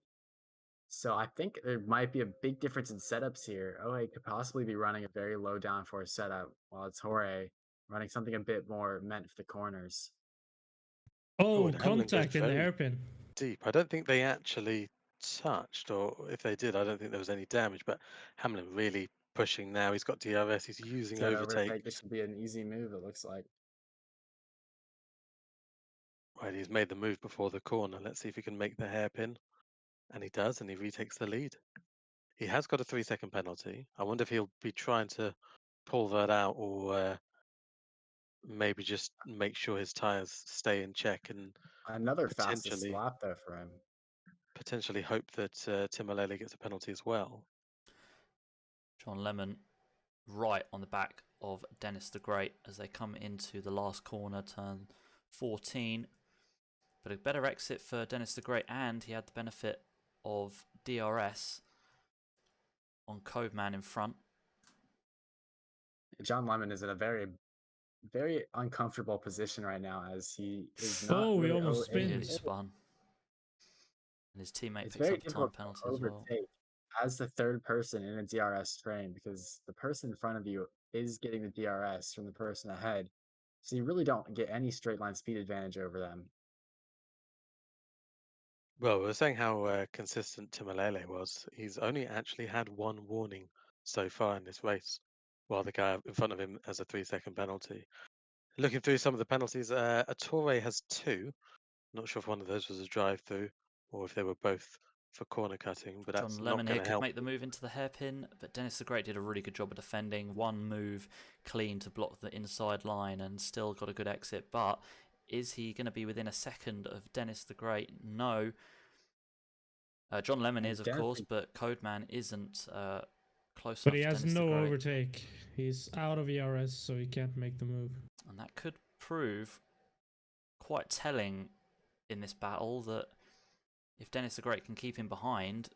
So I think there might be a big difference in setups here. Ohei could possibly be running a very low downforce setup, while Ettore running something a bit more meant for the corners. Oh, contact in the hairpin. Deep. I don't think they actually touched, or if they did, I don't think there was any damage. But Hamlin really pushing now. He's got DRS. He's using overtake. This should be an easy move, it looks like. Right, he's made the move before the corner. Let's see if he can make the hairpin. And he does, and he retakes the lead. He has got a 3-second penalty. I wonder if he'll be trying to pull that out, or maybe just make sure his tyres stay in check and another fastest lap there for him. Potentially hope that Timolele gets a penalty as well. John Lemon right on the back of Dennis the Great as they come into the last corner, turn 14. But a better exit for Dennis the Great, and he had the benefit of DRS on Codeman in front. John Lemon is in a very, very uncomfortable position right now as he is not Oh, he really almost Nearly spins. spun. And his teammate It's picks very up a time difficult penalty to as well. overtake as the third person in a DRS train because the person in front of you is getting the DRS from the person ahead. So you really don't get any straight line speed advantage over them. Well, we were saying how consistent Timalele was. He's only actually had one warning so far in this race, while the guy in front of him has a 3-second penalty. Looking through some of the penalties, Attore has 2. Not sure if one of those was a drive-through or if they were both for corner cutting, but John that's not Lemon here going to could help. make the move into the hairpin, but Dennis the Great did a really good job of defending. One move clean to block the inside line and still got a good exit. But is he going to be within a second of Dennis the Great? No. John Lemon And is, of Dennis course, but Codeman isn't close But enough he to has Dennis the no Great. overtake. He's out of ERS, so he can't make the move. And that could prove quite telling in this battle that if Dennis the Great can keep him behind,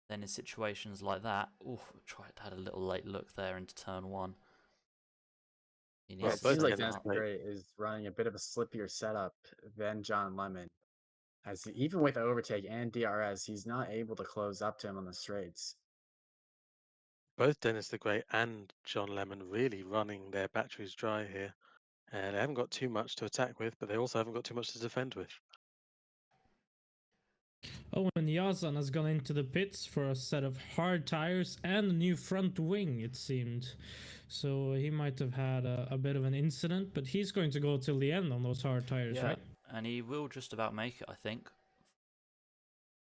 then in situations like that, had a little late look there into turn 1. He Yeah, needs it to seems like save Dennis that. the Great is running a bit of a slippier setup than John Lemon. As even with overtake and DRS, he's not able to close up to him on the straights. Both Dennis the Great and John Lemon really running their batteries dry here. And they haven't got too much to attack with, but they also haven't got too much to defend with. Oh, and Yazan has gone into the pits for a set of hard tires and a new front wing, it seemed. So he might have had a bit of an incident, but he's going to go till the end on those hard tires, Yeah, right? and he will just about make it, I think.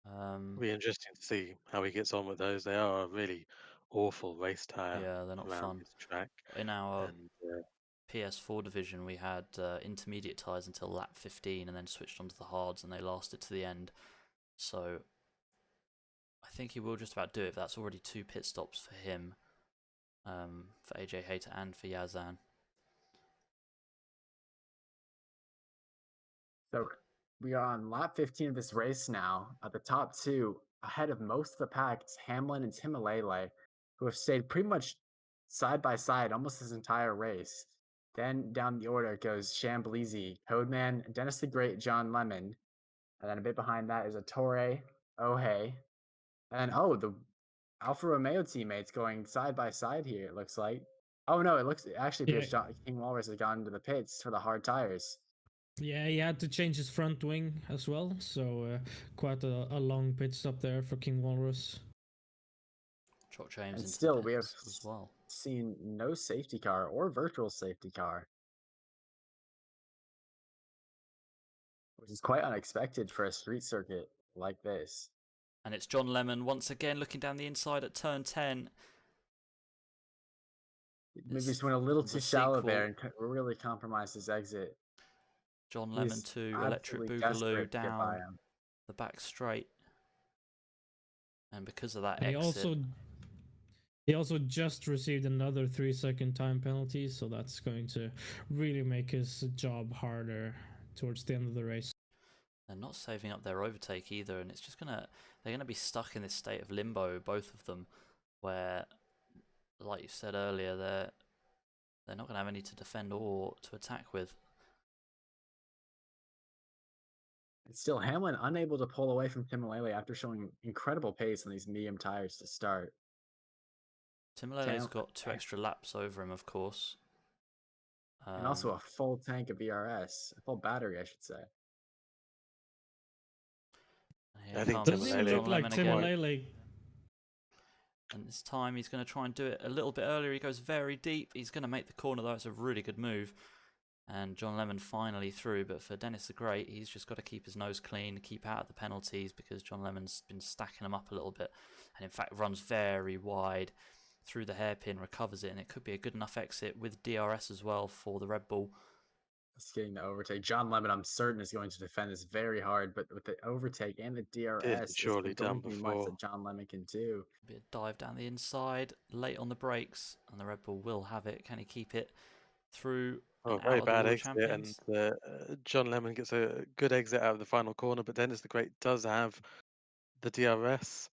It'll be interesting to see how he gets on with those. They are a really awful race tire Yeah, they're not around fun. this track. In our And PS4 division, we had intermediate tyres until lap 15 and then switched onto the hards, and they lasted to the end. So I think he will just about do it. That's already 2 pit stops for him, for AJ Hayter and for Yazan. So we are on lap 15 of this race now. At the top 2, ahead of most of the pack, it's Hamlin and Timalele, who have stayed pretty much side by side almost this entire race. Then down the order goes Shamblizi, Codeman, Dennis the Great, John Lemon. And then a bit behind that is Attore, Ohe. And the Alfa Romeo teammates going side by side here, it looks like. Oh no, it actually appears King Walrus has gone into the pits for the hard tires. Yeah, he had to change his front wing as well, so quite a long pit stop there for King Walrus. Jock James And into still, the we have pits as well. seen no safety car or virtual safety car, which is quite unexpected for a street circuit like this. And it's John Lemon once again looking down the inside at turn 10. Maybe just went a little the too shallow sequel. there and really compromised his exit. John He Lemon is to Electric absolutely Boogaloo desperate to get by down him. the back straight. And because of that And exit, he also just received another 3-second time penalty, so that's going to really make his job harder towards the end of the race. they're not saving up their overtake either, and it's just they're gonna be stuck in this state of limbo, both of them, where, like you said earlier, they're not gonna have any to defend or to attack with. And still, Hamlin unable to pull away from Timalele after showing incredible pace on these medium tires to start. Timalele's got 2 extra laps over him, of course. And also a full tank of ERS, a full battery, I should say. I think Doesn't even look like Timalele. And this time he's going to try and do it a little bit earlier. He goes very deep. He's going to make the corner, though. It's a really good move. And John Lemon finally through. But for Dennis the Great, he's just got to keep his nose clean, keep out of the penalties, because John Lemon's been stacking them up a little bit. And in fact, runs very wide through the hairpin, recovers it. And it could be a good enough exit with DRS as well for the Red Bull It's getting the overtake. John Lemon, I'm certain, is going to defend this very hard, but with the overtake and the It is DRS, is there surely going done to be much before. that John Lemon can do? Be a dive down the inside, late on the brakes, and the Red Bull will have it. Can he keep it through Oh, and very out of the bad Wheel of exit, and Champions? John Lemon gets a good exit out of the final corner, but Dennis the Great does have the DRS.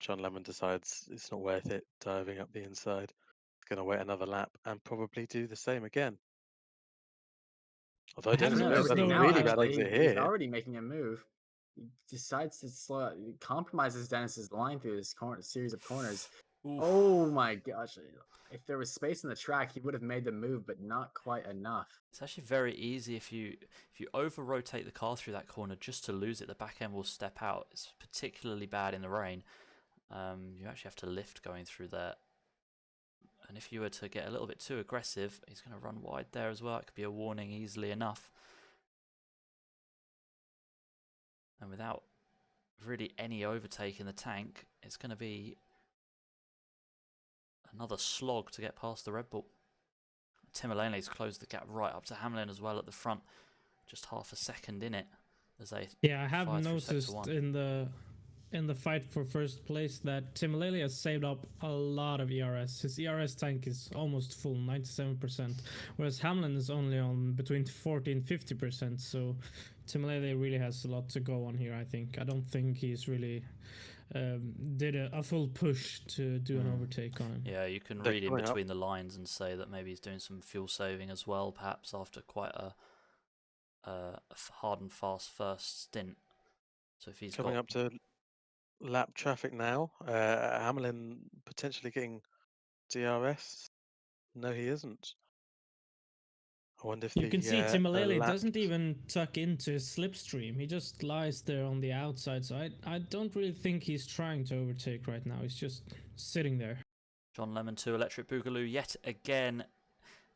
John Lemon decides it's not worth it diving up the inside. He's going to wait another lap and probably do the same again. Although I have He's Dennis the doing Great noticed has had a everything though now, really that bad actually. exit He's here. already making a move. He decides to compromises Dennis's line through this series of corners. Oof. Oh my gosh. If there was space in the track, he would have made the move, but not quite enough. It's actually very easy if you over rotate the car through that corner just to lose it. The back end will step out. It's particularly bad in the rain. You actually have to lift going through there. And if you were to get a little bit too aggressive, he's going to run wide there as well. It could be a warning easily enough. And without really any overtake in the tank, it's going to be another slog to get past the Red Bull. Timolene's closed the gap right up to Hamlin as well at the front. Just half a second in it as they I have fire through sector noticed one. in the fight for first place that Timoleone has saved up a lot of ERS. His ERS tank is almost full, 97%, whereas Hamlin is only on between 40 and 50%. So Timoleone really has a lot to go on here, I think. I don't think he's really did a full push to do an overtake on him. Yeah, you can They're read in coming up. between the lines and say that maybe he's doing some fuel saving as well, perhaps after quite a hard and fast first stint. So if he's Coming got up to lap traffic now. Hamlin potentially getting DRS. No, he isn't. I wonder if You can see the Timoleone lap. doesn't even tuck into his slipstream. He just lies there on the outside. So I don't really think he's trying to overtake right now. He's just sitting there. John Lemon to Electric Boogaloo yet again.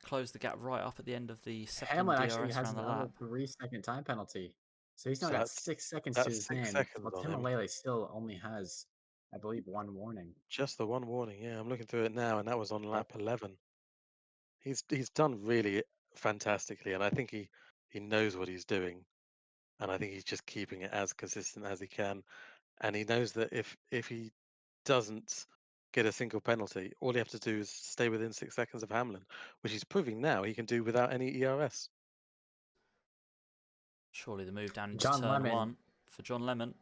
Closed the gap right up at the end of the second Hamlin DRS actually has around the another lap. 3-second time penalty. So he's now So got 6 seconds to his 6 name, seconds while on him. Timoleone still only has, I believe, 1 warning. Just the one warning. Yeah, I'm looking through it now, and that was on lap 11. He's done really fantastically, and I think he knows what he's doing, and I think he's just keeping it as consistent as he can. And he knows that if he doesn't get a single penalty, all he has to do is stay within 6 seconds of Hamlin, which he's proving now he can do without any ERS. Surely the move down into John turn Lemon one for John Lemon.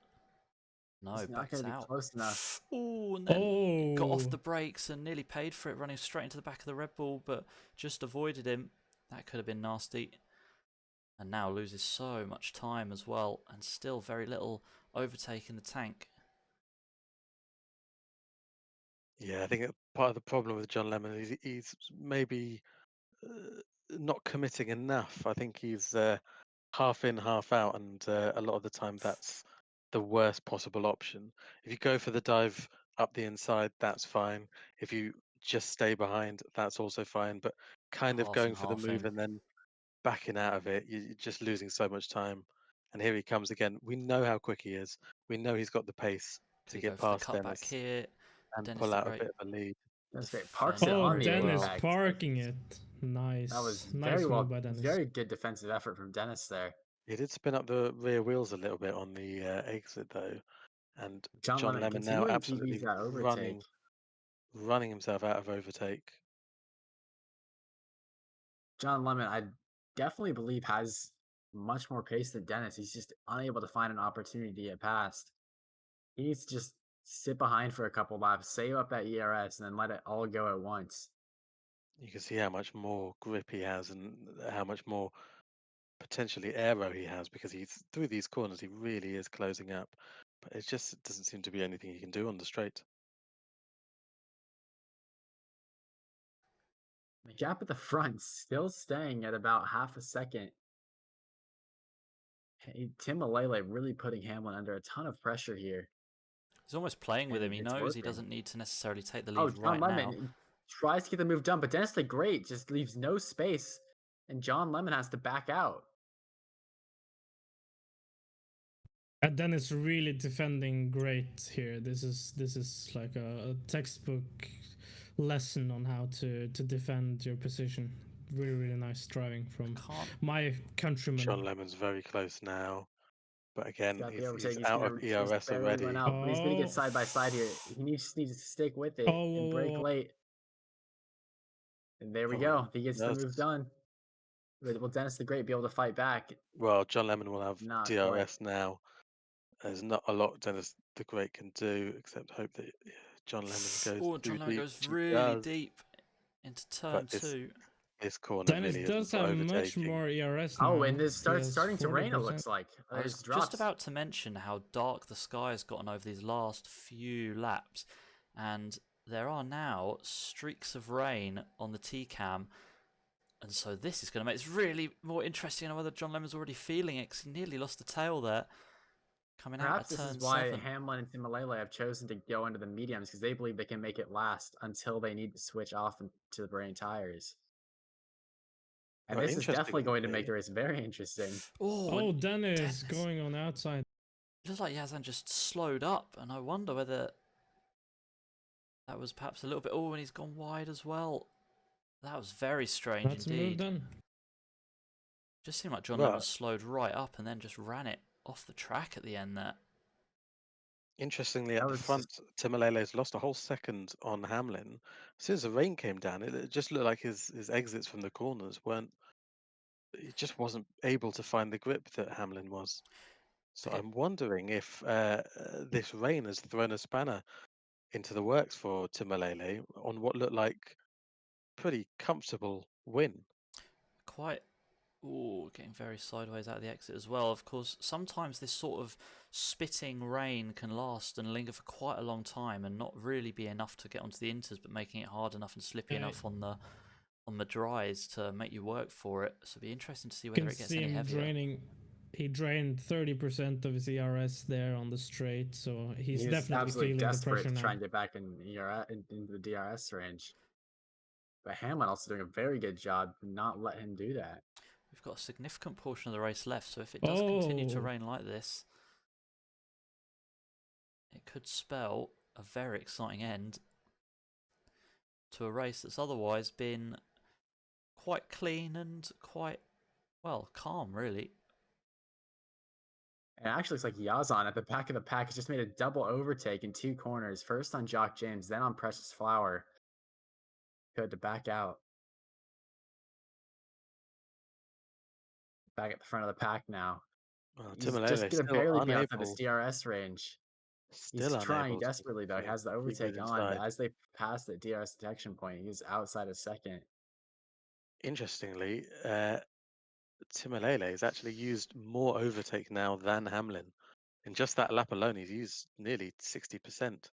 No, is not backs going to be out. close enough. Oh, and then got off the brakes and nearly paid for it, running straight into the back of the Red Bull, but just avoided him. That could have been nasty. And now loses so much time as well, and still very little overtake in the tank. Yeah, I think part of the problem with John Lemon is he's maybe not committing enough. I think he's half in, half out, and a lot of the time that's the worst possible option. If you go for the dive up the inside, that's fine. If you just stay behind, that's also fine. But kind of Half going and for the half move in. and then backing out of it, you're just losing so much time. And here he comes again. We know how quick he is. We know he's got the pace Could to he go get for the past cutback Dennis here? and Dennis pull the out a Great bit of a lead. That's great. Parks it Oh, on the Dennis impact. parking it. Nice. That was nice move by Dennis. very good defensive effort from Dennis there. He did spin up the rear wheels a little bit on the exit though, and John John Lemon Lemon now continuing to use absolutely that overtake. running himself out of overtake. John Lemon, I definitely believe, has much more pace than Dennis. He's just unable to find an opportunity to get past. He needs to just sit behind for a couple laps, save up that ERS, and then let it all go at once. You can see how much more grip he has and how much more potentially aero he has because he's through these corners he really is closing up, but it just doesn't seem to be anything he can do on the straight. The gap at the front still staying at about half a second. Hey, Tim Alele really putting Hamlin under a ton of pressure here. He's almost playing with him. And He it's knows he working. doesn't need to necessarily take the Oh, lead John right Lemon now. tries to get the move done, but Dennis the Great just leaves no space, and John Lemon has to back out. And Dennis really defending great here. This is like a textbook lesson on how to defend your position. really nice driving from my countryman. John Lemon's very close now. But He's again, got the he's overtake. He's out gonna of just ERS barely run already. out, but he's gonna get Oh. side by side here. He needs to stick with it and brake Oh. late. And there we Probably go. He gets the does. move done. Will Dennis the Great be able to fight back? Well, John Lemon will have Not quite. DRS now. There's not a lot Dennis the Great can do except hope that John Lemon goes Oh, too John Lemon deep. goes He really does, deep into turn but this 2. corner Dennis really does isn't for have much overtaking. more ERS Oh, now. and this He has starting to rain, it 40%. looks like. I was There's drops. just about to mention how dark the sky has gotten over these last few laps, and there are now streaks of rain on the T-cam, and so this is going to make this really more interesting on whether John Lemon's already feeling it, because he nearly lost the tail there. Coming Perhaps out of this turn is why 7. Hamlin and Timalele have chosen to go into the mediums, because they believe they can make it last until they need to switch off to the rain tires. And Well, this is definitely going to make interestingly, the race very interesting. Oh, and Dennis going on outside. It looks like Yazan just slowed up, and I wonder whether that was perhaps a little bit... Oh, and he's gone wide as well. That was very strange That's a move indeed. done. Just seemed like John Well- Lemon slowed right up and then just ran it off the track at the end there. Interestingly, That at the was front, Timalele's lost a whole second on Hamlin. As soon as the rain came down, it just looked like his exits from the corners weren't. He just wasn't able to find the grip that Hamlin was. So Okay. I'm wondering if this rain has thrown a spanner into the works for Timalele on what looked like pretty comfortable win. Quite... Ooh, getting very sideways out of the exit as well. Of course, sometimes this sort of spitting rain can last and linger for quite a long time and not really be enough to get onto the inters, but making it hard enough and slippy enough on the dries to make you work for it. So it'll be interesting to see whether it gets any heavier. He drained 30% of his ERS there on the straight, so he's definitely absolutely feeling the desperate pressure to now. try and get back into the DRS range. But Hamlin also doing a very good job not let him do that. We've got a significant portion of the race left, so if it does continue to Oh. rain like this, it could spell a very exciting end to a race that's otherwise been quite clean and quite, well, calm, really. And it actually looks like Yazan at the back of the pack has just made a double overtake in 2 corners. First on Jock James, then on Precious Flower. Good to back out. Back at the front of the pack now. He's just Timalele gonna still barely be outside the unable, DRS range. He's still trying unable desperately though. He has the keep it overtake on, but inside. as they pass the DRS detection point, he's outside a second. Interestingly, Timalele has actually used more overtake now than Hamlin. In just that lap alone, he's used nearly 60%.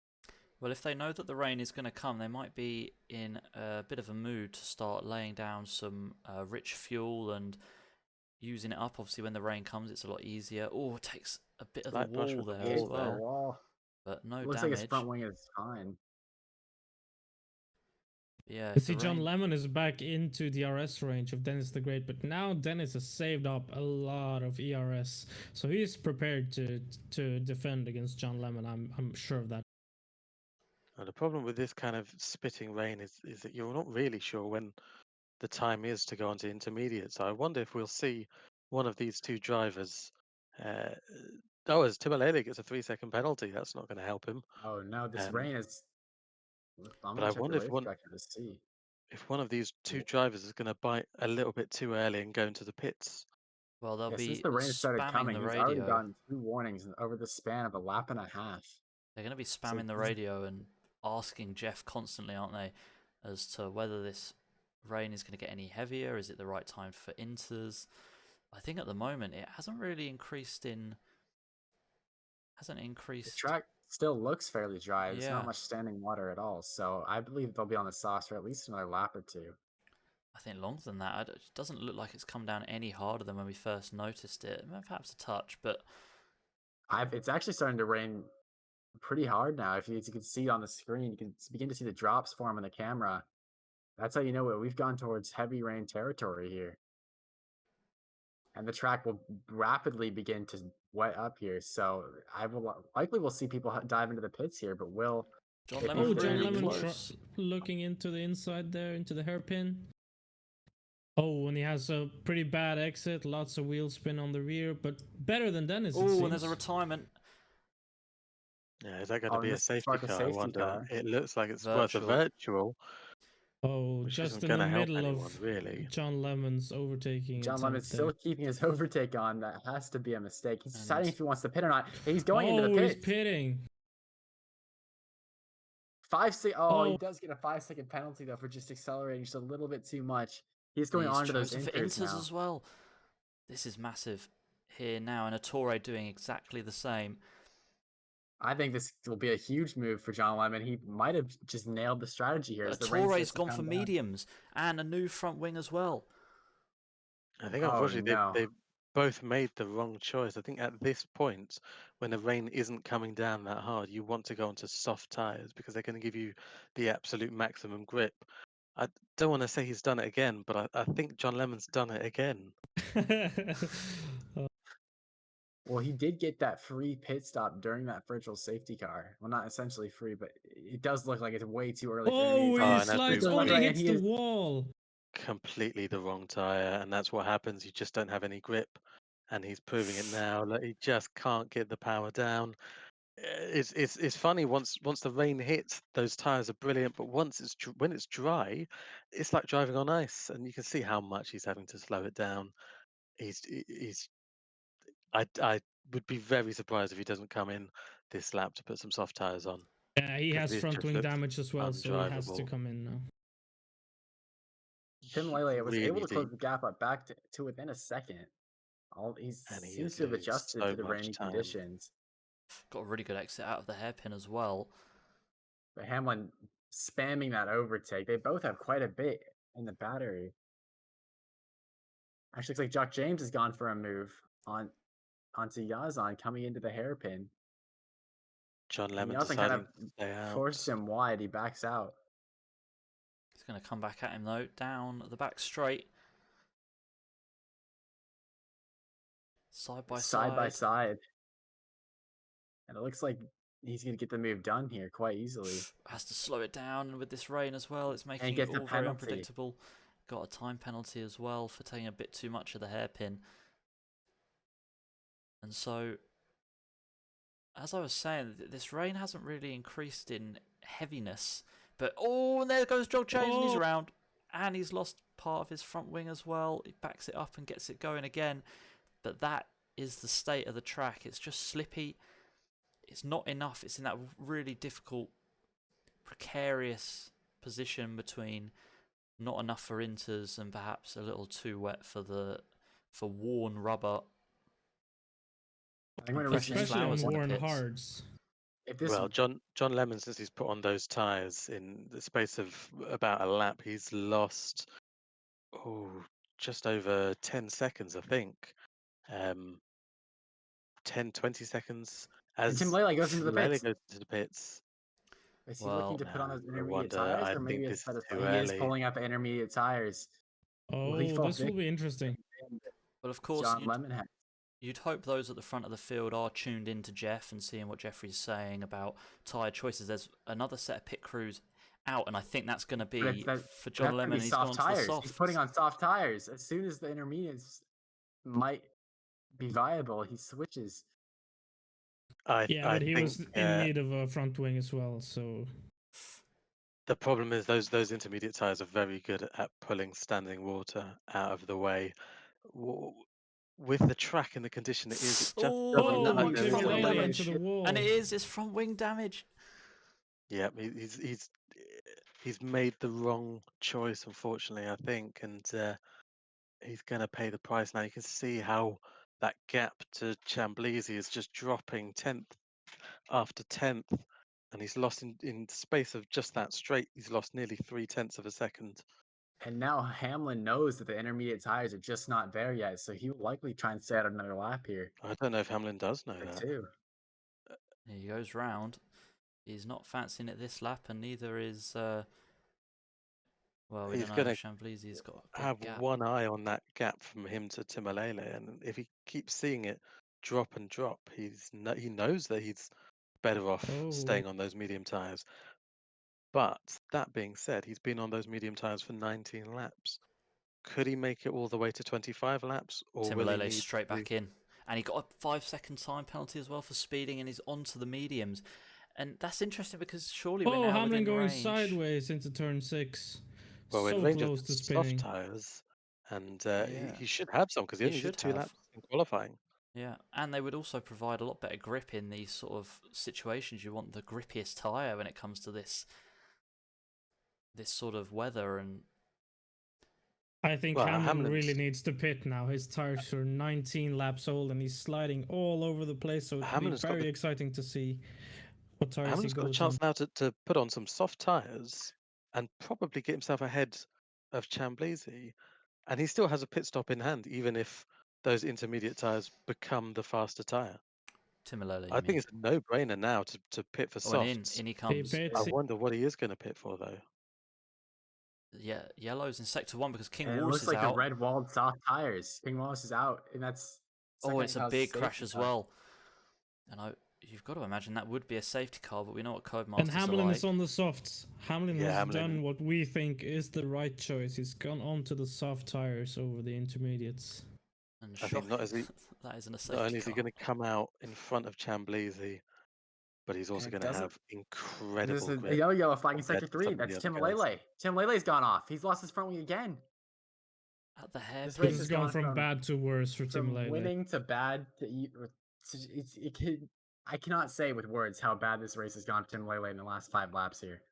Well, if they know that the rain is going to come, they might be in a bit of a mood to start laying down some rich fuel and using it up. Obviously, when the rain comes, it's a lot easier. Oh, it takes a bit of the Slight brush wall with the there as wall There's the well, wall. but no Looks damage. like his front wing is fine. Yeah, You if see, the John rain... Lemon is back into the DRS range of Dennis the Great, but now Dennis has saved up a lot of ERS, so he's prepared to defend against John Lemon. I'm sure of that. And the problem with this kind of spitting rain is that you're not really sure when the time is to go on to intermediate. So I wonder if we'll see one of these two drivers. As Timalele gets a 3-second penalty, that's not going to help him. Oh no, this rain is. I'm But gonna I check the wonder race tracker to see. if one of these two drivers is going to bite a little bit too early and go into the pits. Well, they'll Yeah, since be the rain started spamming coming, the he's already radio. gotten 2 warnings over the span of a lap and a half. They're going to be spamming the radio and asking Jeff constantly, aren't they, as to whether this rain is going to get any heavier. Is it the right time for inters? I think at the moment it hasn't really increased in... The track still looks fairly dry. There's Yeah. not much standing water at all. So I believe they'll be on the sauce for at least another lap or 2. I think longer than that. It doesn't look like it's come down any harder than when we first noticed it. Perhaps a touch, but... It's actually starting to rain pretty hard now. If you can see on the screen, you can begin to see the drops form on the camera. That's how you know we've gone towards heavy rain territory here. And the track will rapidly begin to wet up here. So I will likely we'll see people dive into the pits here, but John if Lemon you John really Lemon close. looking into the inside there, into the hairpin. Oh, and he has a pretty bad exit, lots of wheel spin on the rear, but better than Dennis, it Oh, and there's a seems. retirement. Yeah, is that going to Oh, be and a this is safety spark a car? I safety wonder. car. It looks like it's worth a Virtual. virtual, Oh, which just isn't in going the to help middle anyone, of really. John Lemon's overtaking John Lemon's attempt there. still keeping his overtake on. That has to be a mistake. He's deciding And if he wants to pit or not. He's going into the Oh, he's pits. pitting. Oh, he Oh, does get a 5-second penalty though for just accelerating just a little bit too much. He's going he's on to those chosen for inters inters now. as well. This is massive here now, and a Torre doing exactly the same. I think this will be a huge move for John Lemon. He might have just nailed the strategy here. But As a the rain Torre's starts to gone for come down. mediums and a new front wing as well. I think Oh unfortunately no! they both made the wrong choice. I think at this point, when the rain isn't coming down that hard, you want to go onto soft tires because they're going to give you the absolute maximum grip. I don't want to say he's done it again, but I think John Lemon's done it again. Well, he did get that free pit stop during that virtual safety car. Well, not essentially free, but it does look like it's way too early for oh, intermediate he tires. and as slides. He's we going Oh, left, and he right, we and hits he the is wall. completely the wrong tire, and that's what happens. You just don't have any grip, and he's proving it now. Like, he just can't get the power down. It's funny once the rain hits, those tires are brilliant, but when it's dry, it's like driving on ice, and you can see how much he's having to slow it down. He's I would be very surprised if he doesn't come in this lap to put some soft tires on Yeah, he because has this front just wing looks damage as well, so he has to undrivable. come in now. Tim Lele was able Really to close deep, the gap up back to within a second. He and he seems is to have losing adjusted so to the much rainy time. conditions. Got a really good exit out of the hairpin as well. But Hamlin spamming that overtake. They both have quite a bit in the battery. Actually, looks like Jock James has gone for a move onto Yazan coming into the hairpin. John And Lemon Yazan kind of deciding to stay forced out. him wide. He backs out. He's going to come back at him though, down the back straight. Side by Side by side. And it looks like he's going to get the move done here quite easily. Has to slow it down with this rain as well. It's And making it gets the all very penalty. unpredictable. Got a time penalty as well for taking a bit too much of the hairpin. And so, as I was saying, this rain hasn't really increased in heaviness. But, oh, and there goes Jock James, and he's Oh. around. And he's lost part of his front wing as well. He backs it up and gets it going again. But that is the state of the track. It's just slippy. It's not enough. It's in that really difficult, precarious position between not enough for inters and perhaps a little too wet for worn rubber. I think when it Precious reaches Especially on flowers in the worn pits. hards. if this Well, John Lemon, since he's put on those tires in the space of about a lap, he's lost just over 10 seconds, I think. 10, 20 seconds and Tim as Lele goes into the Lele pits. goes to the pits. Is he looking Well, to put on those No intermediate wonder. tires, I or maybe think it's this is that too he is early. pulling up intermediate tires? Will he Oh, fall this will victim be interesting. but of course, John Lemon has? you'd hope those at the front of the field are tuned into Jeff and seeing what Jeffrey's saying about tyre choices. There's another set of pit crews out, and I think that's going to be for John That's gonna Lemon. be He's soft gone to the tires. softs. He's putting on soft tires. As soon as the intermediates might be viable, he switches. Yeah, I but he think was in need of a front wing as well, so the problem is those intermediate tires are very good at pulling standing water out of the way. W- With the track and the condition it is, it just Oh, doesn't that look oh, like might be there is front Tim wing any way Lele it into damage, the should. wall. and it is. It's front wing damage. Yeah, he's made the wrong choice, unfortunately, I think, and he's going to pay the price now. You can see how that gap to Chamblizi is just dropping 10th after 10th, and he's lost in the space of just that straight. He's lost nearly 3/10 of a second. And now Hamlin knows that the intermediate tires are just not there yet, so he will likely try and stay out another lap here I don't know if Hamlin does know or that. two. He goes round. He's not fancying it this lap, and neither is. Well, we He's don't know. going to Chamblizi's got a big have gap. one eye on that gap from him to Timolele, and if he keeps seeing it drop and drop, he knows that he's better off Oh, staying on those medium tires. But that being said, he's been on those medium tires for 19 laps. Could he make it all the way to 25 laps, or will he Timolele need straight to... back in. And he got a 5-second time penalty as well for speeding, and he's onto the mediums. And that's interesting because surely we're now Hamlin within going range. sideways into turn 6. Well, So in range close of to soft spinning. tyres, and Yeah. he should have some because he He only did should 2 have. laps in qualifying. Yeah, and they would also provide a lot better grip in these sort of situations. You want the grippiest tyre when it comes to this sort of weather. And I think Well, Hamlin Hamlin's- really needs to pit now. His tires are 19 laps old and he's sliding all over the place. So it'll be Hamlin's got very the- exciting to see what tires he Hamlin's got a goes chance on. now to put on some soft tyres and probably get himself ahead of Chamblézy, and he still has a pit stop in hand, even if those intermediate tyres become the faster tyre. Timolele, I think it's a no-brainer now to pit for and in softs. he comes. I wonder what he is going to pit for, though. Yeah, yellow's in sector 1 because King And it Walrus looks is like out. the red walled soft tires. King Wallace is out, and that's Oh, it's a second-class big crash safety as car. well. And you've got to imagine that would be a safety car, but we know what Codemasters And Hamlin are like. is on the softs. Hamlin Yeah, has Hamlin- done what we think is the right choice. He's gone onto the soft tires over the intermediates. And I think not shocking, as that isn't a safety Not only is he car. going to come out in front of Chamblézy, but he's also And going to doesn't- have There's incredible a grip. yellow flag in compared sector to 3. some of the That's other Tim guys. Lele. Tim Lele's gone off. He's lost his front wing again. At the hairpin. This race This has has gone gone from bad to worse for Tim from Lele. winning to bad to I cannot say with words how bad this race has gone for Tim Lele in the last 5 laps here.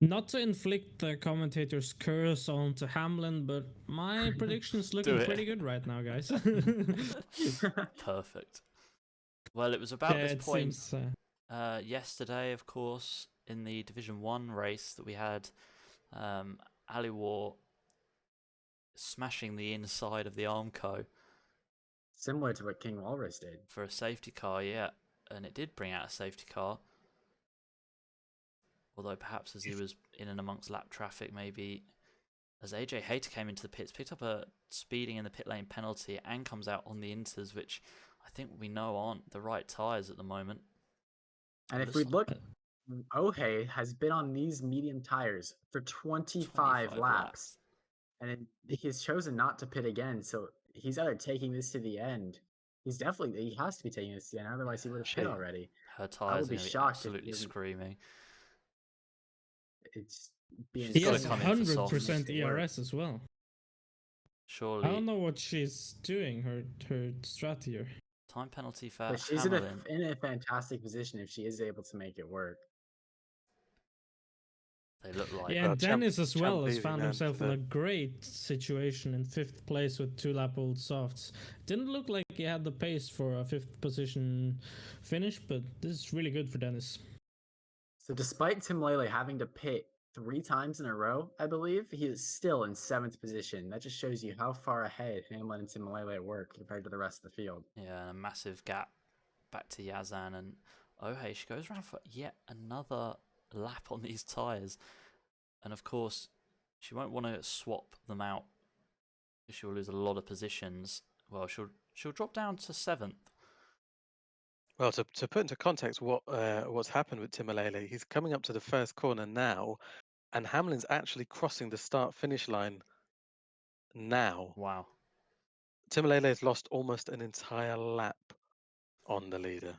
Not to inflict the commentator's curse onto Hamlin, but my prediction's looking it. pretty good right now, guys. Perfect. Well, it was about this it point seems, yesterday, of course, in the Division 1 race that we had Ali War smashing the inside of the Armco Similar to what King Walrus did. for a safety car, yeah. And it did bring out a safety car. Although perhaps as he was in and amongst lap traffic, maybe as AJ Hayter came into the pits, picked up a speeding in the pit lane penalty and comes out on the inters, which I think we know aren't the right tyres at the moment. And if we look, Ohei has been on these medium tires for 25 laps. And he's chosen not to pit again, so he's either taking this to the end. He has to be taking this to the end, otherwise he would have pit already. Her tyres are be going to be shocked if absolutely he isn't. screaming. It's being he gotta has come in for softs. 100% ERS as well. Surely. I don't know what she's doing, her strat here. Time penalty for But she's Hamlin. in a fantastic position if she is able to make it work. They look like. Yeah, and Dennis as well has Chamblézy found man himself for in the- a great situation in 5th place with 2-lap-old softs. Didn't look like he had the pace for a 5th position finish, but this is really good for Dennis. So despite Tim Lele having to pit 3 times in a row, I believe, he is still in 7th position. That just shows you how far ahead Hamlin and Tim Lele work compared to the rest of the field. Yeah, and a massive gap back to Yazan and Ohei. She goes around for yet another lap on these tyres. And of course, she won't want to swap them out. She'll lose a lot of positions. Well, she'll drop down to 7th. Well, to put into context what's happened with Timolele, he's coming up to the first corner now, and Hamlin's actually crossing the start-finish line now. Wow. Timolele has lost almost an entire lap on the leader.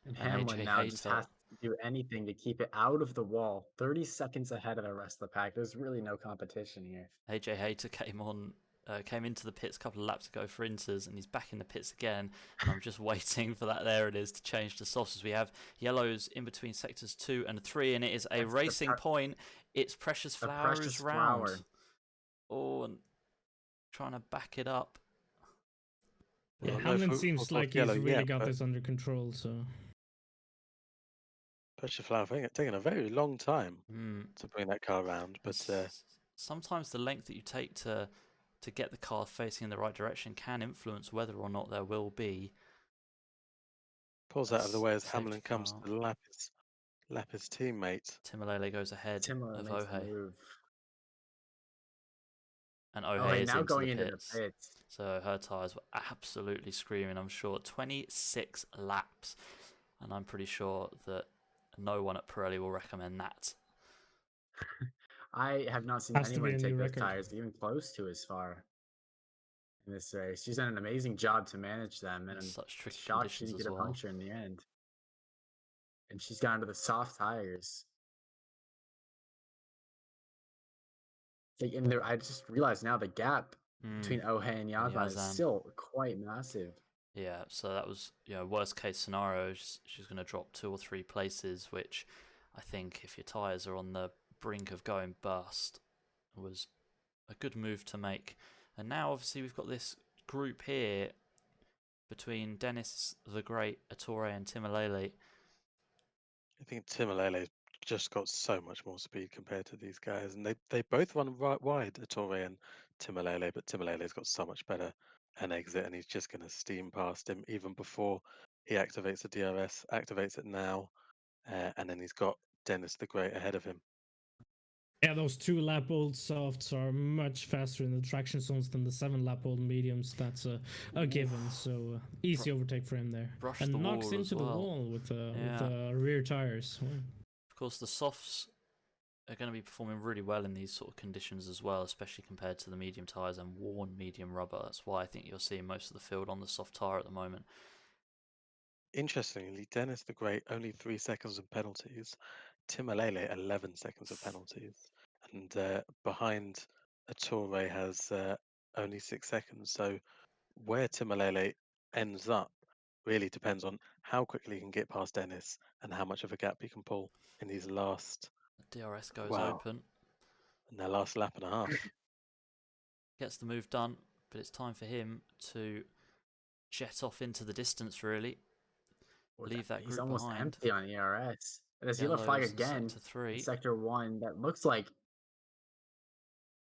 And And Hamlin AJ now just Hayter. has to do anything to keep it out of the wall. 30 seconds ahead of the rest of the pack. There's really no competition here. AJ Hayter came into the pits a couple of laps ago for inters, and he's back in the pits again. And I'm just waiting for that. There it is, to change to softs. As we have yellows in between sectors 2 and 3, and it is a That's the racing point. It's Precious Flower who's round. Oh, and trying to back it up. Yeah, Well, no Hamlin full seems course like he's yellow really yet, got but this under control, so... Pressure Flower taking a very long time Mm. to bring that car around, but Sometimes the length that you take to get the car facing in the right direction can influence whether or not there will be. pulls out of the way as Safety Hamlin comes car. to lap his teammate. Timolele goes ahead Timler of makes the Ohei. move. And Oh, Ohei hey, is now into going the into pits. the pits. So her tyres were absolutely screaming, I'm sure. 26 laps. And I'm pretty sure that no one at Pirelli will recommend that. I have not seen Has to be anyone a take new those record. tires even close to as far in this race. She's done an amazing job to manage them, and in I'm such tricky shocked she conditions didn't as get a well. puncture in the end. And she's gone to the soft tires. And I just realized now the gap between Ohe and Yazan is Yazan. still quite massive. Yeah, so that was, worst case scenario. She's going to drop 2 or 3 places, which I think if your tyres are on the brink of going bust, was a good move to make. And now obviously we've got this group here between Dennis the Great, Ettore, and Timalele. I think Timalele's just got so much more speed compared to these guys, and they both run right wide, Ettore and Timalele, but Timalele's got so much better an exit, and he's just going to steam past him even before he activates the DRS, activates it now, and then he's got Dennis the Great ahead of him. Yeah, those 2-lap-old softs are much faster in the traction zones than the 7-lap-old mediums. That's a given. So easy overtake for him there, Brushed and the knocks wall as into the well. wall with the rear tires. Wow. Of course, the softs are going to be performing really well in these sort of conditions as well, especially compared to the medium tyres and worn medium rubber. That's why I think you're seeing most of the field on the soft tyre at the moment. Interestingly, Dennis the Great only 3 seconds of penalties, Timalele 11 seconds of penalties, and behind Ettore has only 6 seconds. So where Timalele ends up really depends on how quickly he can get past Dennis and how much of a gap he can pull in these last The DRS goes open. in their last lap and a half. Gets the move done, but it's time for him to jet off into the distance, really. Leave that He's group almost behind. empty on ERS. And there's yellow flag Yellows in again sector in 3. sector 1. That looks like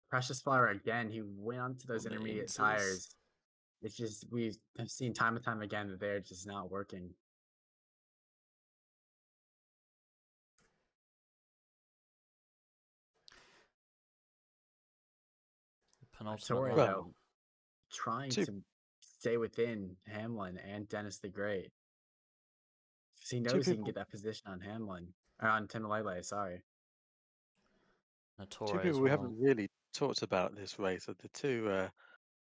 Precious Flower again. He went onto those On the intermediate inters. tires. It's just, we have seen time and time again that they're just not working. Penultimate Ettore, lap. though, trying to stay within Hamlin and Dennis the Great. Because he knows he can get that position on Hamlin. Or on Timalele, sorry. Ettore Two as people well. we haven't really talked about this race are the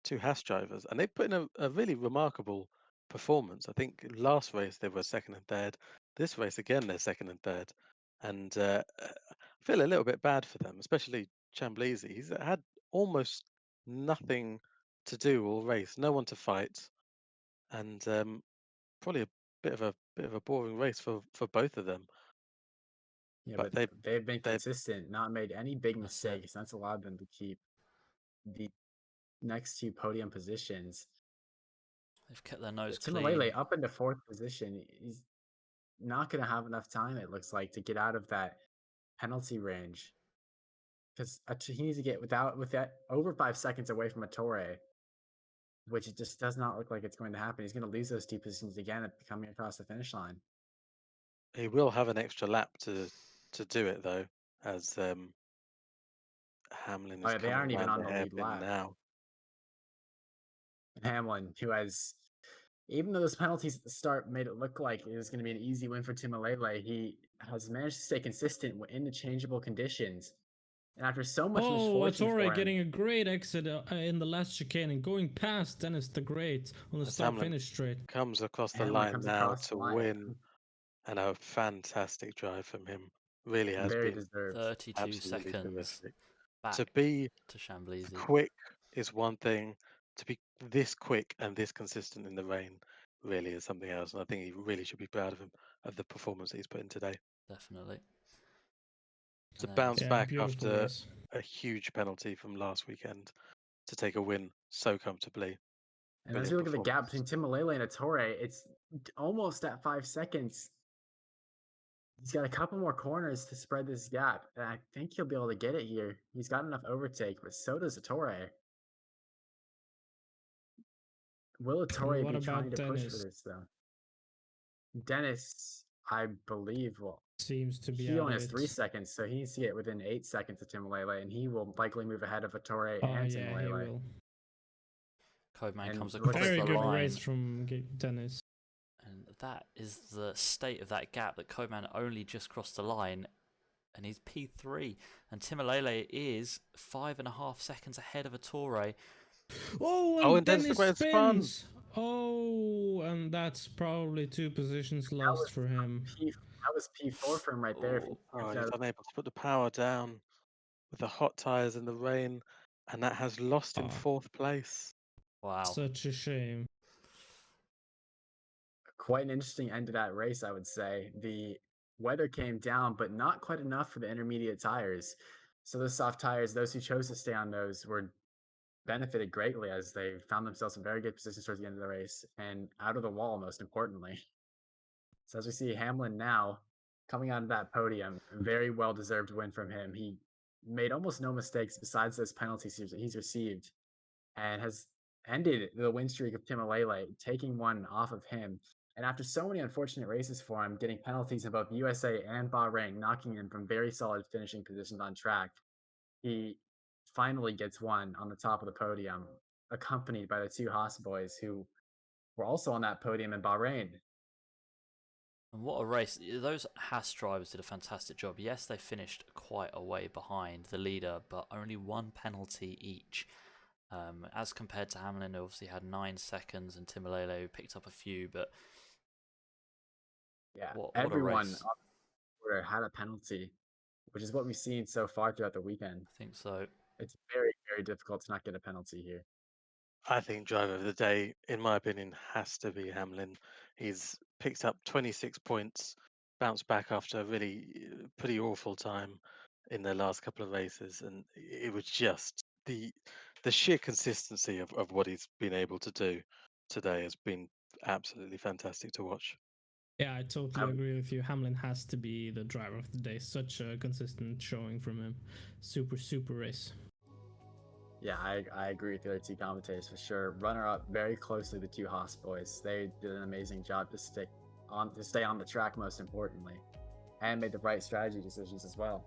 two Haas drivers, and they put in a really remarkable performance. I think last race they were second and third. This race again they're second and third, and I feel a little bit bad for them, especially Chamblizi. He's had almost nothing to do all race, no one to fight, and probably a bit of a boring race for both of them. Yeah, But but they've been they consistent, not made any big That's it. mistakes. That's allowed them to keep the next 2 podium positions. They've kept their nose Timalele clean. up into 4th position. He's not going to have enough time, it looks like, to get out of that penalty range. Because he needs to get with that over 5 seconds away from Ettore, which it just does not look like it's going to happen. He's going to lose those 2 positions again at coming across the finish line. He will have an extra lap to do it though, as Hamlin is Oh, yeah, they coming aren't even around on the the lead hairpin lap. now. Hamlin, who has, even though those penalties at the start made it look like it was going to be an easy win for Timalele, he has managed to stay consistent in the changeable conditions. And after so much misfortune Ettore for him, getting a great exit in the last chicane and going past Dennis the Great on the As start Hamlin finish straight. comes across the Hamlin line comes now across the to line. win, and a fantastic drive from him. Really has Very been deserved. 32 absolutely seconds terrific. back To be to Chamblizi. quick is one thing. To be this quick and this consistent in the rain really is something else. And I think he really should be proud of him, of the performance that he's put in today. Definitely. To And bounce back beautiful after race. a huge penalty from last weekend to take a win so comfortably. And as we look at the gap between Timalele and Ettore, it's almost at 5 seconds. He's got a couple more corners to spread this gap, and I think he'll be able to get it here. He's got enough overtake, but so does Ettore. Will Ettore What be about trying to push for Dennis? this, though? Dennis, I believe, Seems to be he out only of has it. 3 seconds, so he needs to get within 8 seconds of Timalele, and he will likely move ahead of Ettore and Yeah, he Timalele. will. Codeman And comes it looks across like Very the good line. race from Dennis. And that is the state of that gap, that Codeman only just crossed the line and he's P3. And Timalele is 5.5 seconds ahead of Ettore. Oh, and then the he great spin. spins. Oh, and that's probably 2 positions lost for him. That was P4 for him right there. Oh, he's unable to put the power down with the hot tyres in the rain, and that has lost him 4th place. Wow. Such a shame. Quite an interesting end to that race, I would say. The weather came down, but not quite enough for the intermediate tires. So those soft tires, those who chose to stay on those were benefited greatly as they found themselves in very good positions towards the end of the race and out of the wall, most importantly. So as we see Hamlin now coming onto that podium, very well-deserved win from him. He made almost no mistakes besides those penalties he's received and has ended the win streak of Timalele, taking one off of him. And after so many unfortunate races for him, getting penalties in both USA and Bahrain, knocking him from very solid finishing positions on track, he finally gets one on the top of the podium, accompanied by the 2 Haas boys who were also on that podium in Bahrain. And what a race. Those Haas drivers did a fantastic job. Yes, they finished quite a way behind the leader, but only 1 penalty each. As compared to Hamlin, who obviously had 9 seconds, and Timalele, who picked up a few, but yeah, what everyone a race. Had a penalty, which is what we've seen so far throughout the weekend. I think so. It's very, very difficult to not get a penalty here. I think driver of the day, in my opinion, has to be Hamlin. He's picked up 26 points, bounced back after a really pretty awful time in the last couple of races, and it was just the sheer consistency of what he's been able to do today has been absolutely fantastic to watch. Yeah, I totally agree with you. Hamlin has to be the driver of the day. Such a consistent showing from him. Super race. Yeah, I agree with the other 2 commentators for sure. Runner up very closely, the 2 Haas boys. They did an amazing job to stay on the track, most importantly, and made the right strategy decisions as well.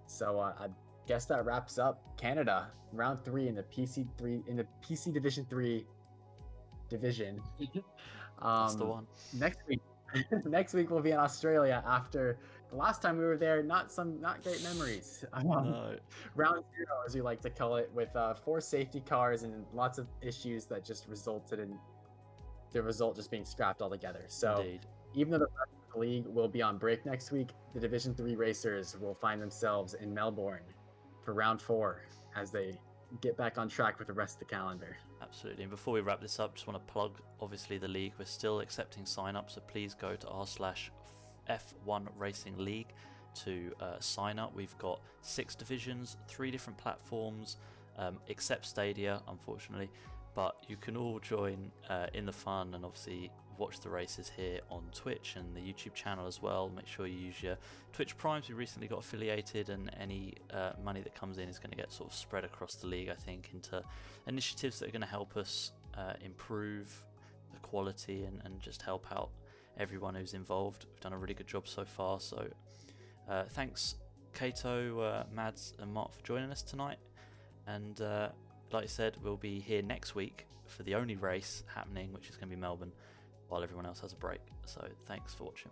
So I guess that wraps up Canada round 3 in the PC Division 3 division. That's the one. Next week we'll be in Australia after the last time we were there. Not great memories. No. Round 0, as we like to call it, with 4 safety cars and lots of issues that just resulted in the result just being scrapped altogether. So Indeed. even though the rest of the league will be on break next week, the Division 3 racers will find themselves in Melbourne for round 4 as they get back on track with the rest of the calendar. Absolutely. And before we wrap this up, just want to plug, obviously, the league. We're still accepting sign-ups, so please go to r/F1 Racing League to sign up. We've got 6 divisions, 3 different platforms, except Stadia, unfortunately. But you can all join in the fun and obviously watch the races here on Twitch and the YouTube channel as well. Make sure you use your Twitch Primes. We recently got affiliated, and any money that comes in is going to get sort of spread across the league, I think, into initiatives that are going to help us improve the quality and just help out everyone who's involved. We've done a really good job so far. So thanks, Kato, Mads, and Mark for joining us tonight. And like I said, we'll be here next week for the only race happening, which is going to be Melbourne, while everyone else has a break. So thanks for watching.